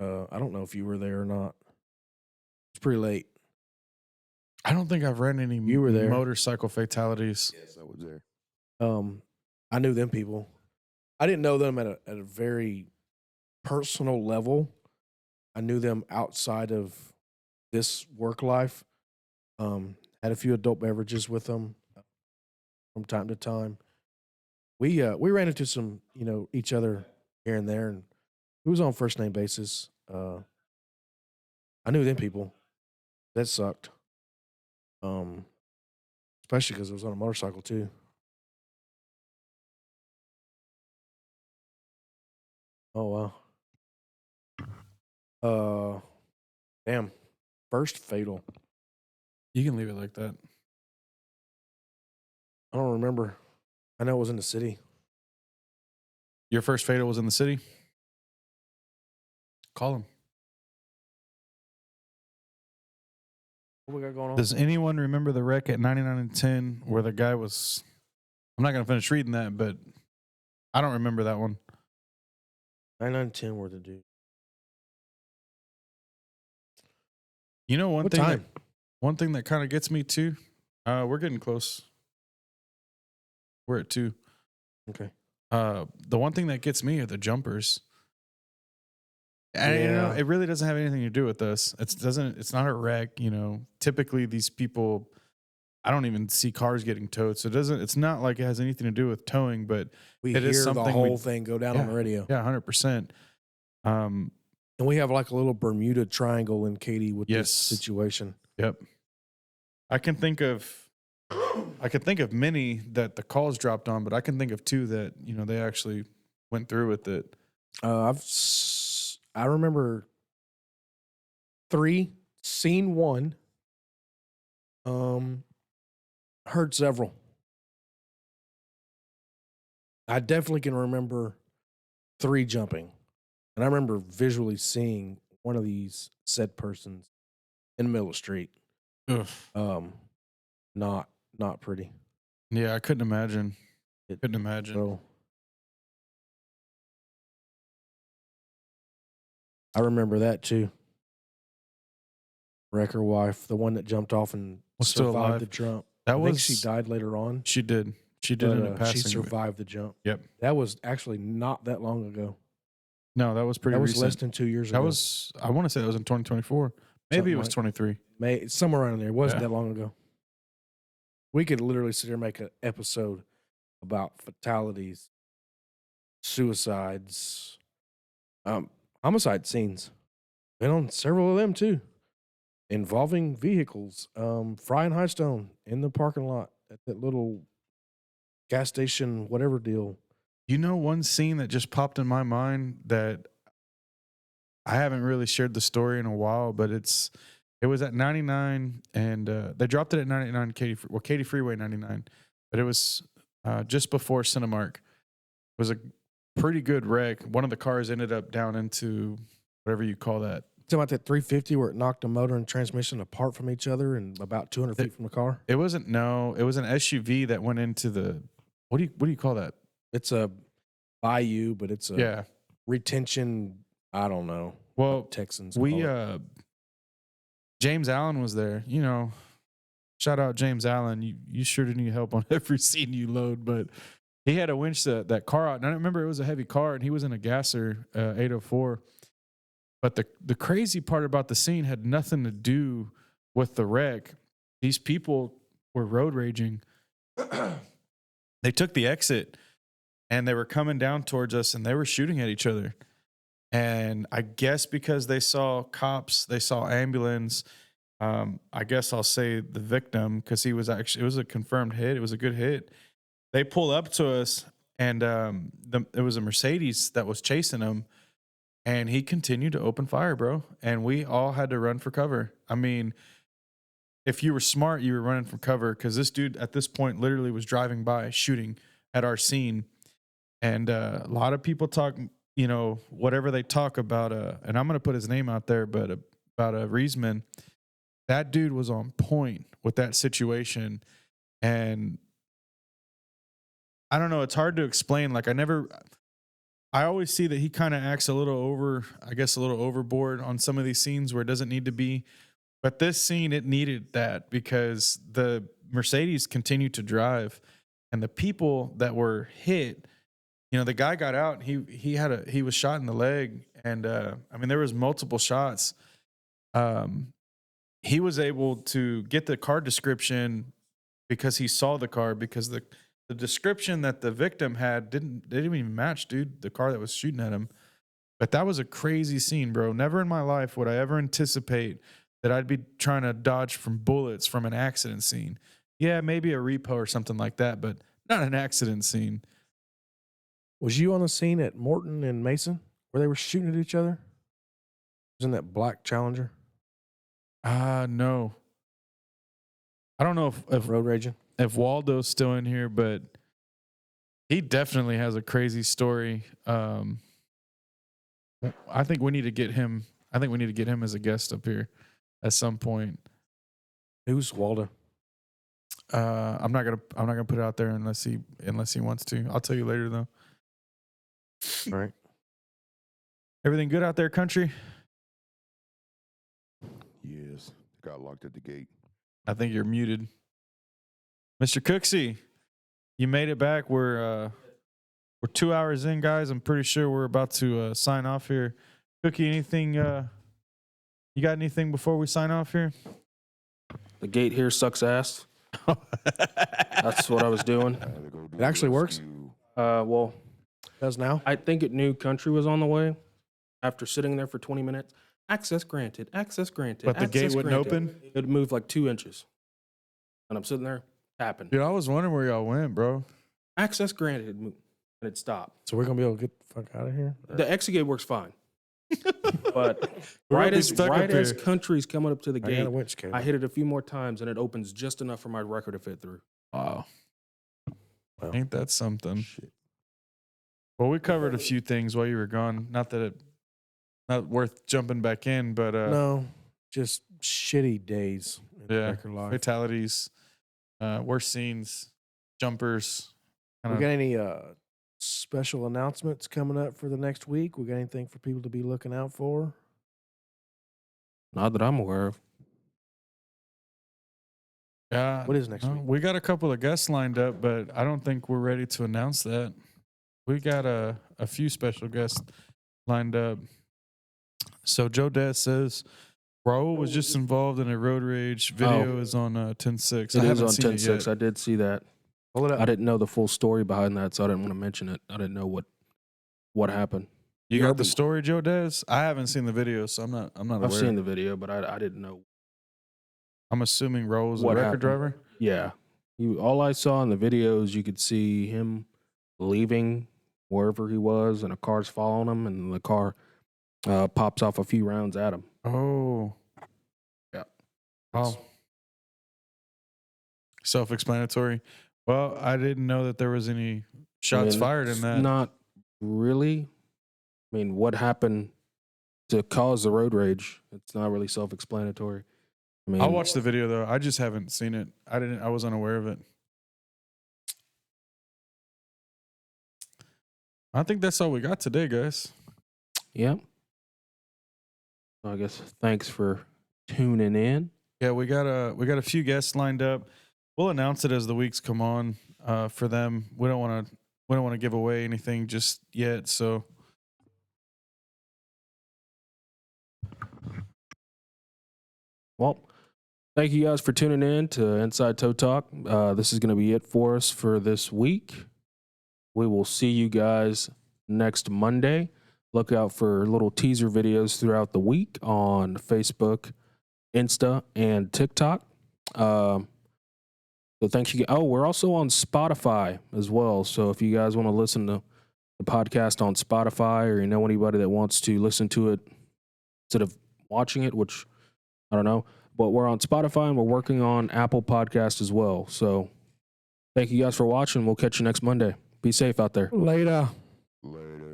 I don't know if you were there or not. It's pretty late. I don't think I've ran any You were there. motorcycle fatalities. Yes, I was there. I knew them people. I didn't know them at a very personal level. I knew them outside of this work life. Had a few adult beverages with them from time to time. We ran into some, each other here and there, and it was on first name basis. I knew them people. That sucked. Especially because it was on a motorcycle too. Oh wow. Damn. First fatal. You can leave it like that. I don't remember. I know it was in the city. Your first fatal was in the city? Call him. What we got going on? Does anyone remember the wreck at 99 and 10 where the guy was... I'm not going to finish reading that, but I don't remember that one. 9910 were the dude. You know, one What thing time? one thing that kind of gets me too, we're getting close. We're at 2. Okay. The one thing that gets me are the jumpers. And you know, Yeah. it really doesn't have anything to do with us. It's not a wreck, you know. Typically these people, I don't even see cars getting towed. So it's not like it has anything to do with towing, but We it is hear the something whole thing go down on the radio. yeah, 100%. And we have like a little Bermuda Triangle in Katy with Yes. this situation. Yep. I can think of many that the calls dropped on, but I can think of two that, you know, they actually went through with it. I remember 3, seen 1, heard several. I definitely can remember 3 jumping. And I remember visually seeing one of these said persons in the middle of the street. Ugh. Not pretty. Yeah, I couldn't imagine. It- Couldn't imagine. So I remember that too. Wrecker wife, the one that jumped off and Was still survived alive. the jump. That I was think she died later on. She did. She did But, end up passing. she survived the jump. Yep. That was actually not that long ago. No, that was pretty That was recent. less than 2 years That ago. was, I want to say that was in 2024. Maybe Something it was like- 23. Somewhere around there. It wasn't Yeah. that long ago. We could literally sit here and make an episode about fatalities, suicides, homicide scenes. Been on several of them too, involving vehicles. Fry and Highstone in the parking lot at that little gas station, whatever deal. You know, one scene that just popped in my mind that I haven't really shared the story in a while, but it was at 99 and they dropped it at 99 Katy Freeway 99, but it was just before Cinemark. It was a pretty good wreck. One of the cars ended up down into whatever you call that. Talking about that 350 where it knocked the motor and transmission apart from each other and about 200 feet from the car. It was an SUV that went into the, what do you call that? It's a bayou, but it's a Yeah. retention. I don't know. Well, Texans. we call it. James Allen was there. You know, shout out James Allen. You sure do need help on every scene you load, but he had to winch that car out. And I remember it was a heavy car, and he was in a Gasser 804. But the crazy part about the scene had nothing to do with the wreck. These people were road raging. They took the exit, and they were coming down towards us, and they were shooting at each other. And I guess because they saw cops, they saw ambulance. I guess I'll say the victim, because it was a confirmed hit. It was a good hit. They pull up to us, and it was a Mercedes that was chasing him, and he continued to open fire, bro. And we all had to run for cover. I mean, if you were smart, you were running for cover, because this dude at this point literally was driving by shooting at our scene. And a lot of people talk, you know, whatever they talk about, and I'm going to put his name out there, but about Reisman, that dude was on point with that situation. And I don't know, it's hard to explain. Like I always see that he kind of acts a little overboard on some of these scenes where it doesn't need to be. But this scene, it needed that, because the Mercedes continued to drive, and the people that were hit, you know, the guy got out. He was shot in the leg, and I mean, there was multiple shots. He was able to get the car description because he saw the car, because the description that the victim had didn't even match, dude, the car that was shooting at him. But that was a crazy scene, bro. Never in my life would I ever anticipate that I'd be trying to dodge from bullets from an accident scene. Yeah, maybe a repo or something like that, but not an accident scene. Was you on the scene at Morton and Mason where they were shooting at each other? Was in that black Challenger? No. I don't know if Road raging? if Waldo's still in here, but he definitely has a crazy story. I think we need to get him. I think we need to get him as a guest up here at some point. Who's Waldo? I'm not gonna put it out there unless he wants to. I'll tell you later though. All right. Everything good out there, country? Yes. Got locked at the gate. I think you're muted, Mr. Cooksey. You made it back. We're We're 2 hours in, guys. I'm pretty sure we're about to sign off here. Cookie, anything? You got anything before we sign off here? The gate here sucks ass. That's what I was doing. I had to go do It actually works? rescue. Well, Does now? I think it knew country was on the way. After sitting there for 20 minutes, access granted, access granted. But the gate access wouldn't granted. open? It moved like 2 inches. And I'm sitting there tapping. Dude, I was wondering where y'all went, bro. Access granted. And it stopped. So we're gonna be able to get the fuck out of here? The exit gate works fine. But We're right gonna be as stuck up as here. country's coming up to the I got gate, a winch cable. I hit it a few more times and it opens just enough for my record to fit through. Wow. Wow. Ain't that something? Well, we covered a few things while you were gone. Not worth jumping back in, but No, just shitty days in Yeah. record life. fatalities, worst scenes, jumpers. We got any special announcements coming up for the next week? We got anything for people to be looking out for? Not that I'm aware of. Yeah. What is next week? We got a couple of guests lined up, but I don't think we're ready to announce that. We got a few special guests lined up. So Joe Dez says Raul was just involved in a road rage. Video is on 10-6. It I is haven't on seen it 10-6. yet. I did see that. Pull it up. I didn't know the full story behind that, so I didn't want to mention it. I didn't know what happened. You got Urban- the story, Joe Dez? I haven't seen the video, so I'm not aware. I've seen the video, but I didn't know. I'm assuming Raul's a What record happened? driver. Yeah. All I saw in the videos, you could see him leaving wherever he was, and a car's following him, and the car pops off a few rounds at him. Oh. Yeah. Wow. Self-explanatory. Well, I didn't know that there was any shots mean, fired in it's that. Not really. I mean, what happened to cause the road rage? It's not really self-explanatory. I mean, I'll watch the video though. I just haven't seen it. I was unaware of it. I think that's all we got today, guys. Yeah. So I guess thanks for tuning in. Yeah, we got a few guests lined up. We'll announce it as the weeks come on for them. We don't want to give away anything just yet, so Well, thank you guys for tuning in to Inside Toe Talk. This is going to be it for us for this week. We will see you guys next Monday. Look out for little teaser videos throughout the week on Facebook, Insta, and TikTok. So thank you. Oh, we're also on Spotify as well. So if you guys want to listen to the podcast on Spotify, or you know anybody that wants to listen to it instead of watching it, which I don't know, but we're on Spotify and we're working on Apple Podcast as well. So thank you guys for watching. We'll catch you next Monday. Be safe out there. Later. Later.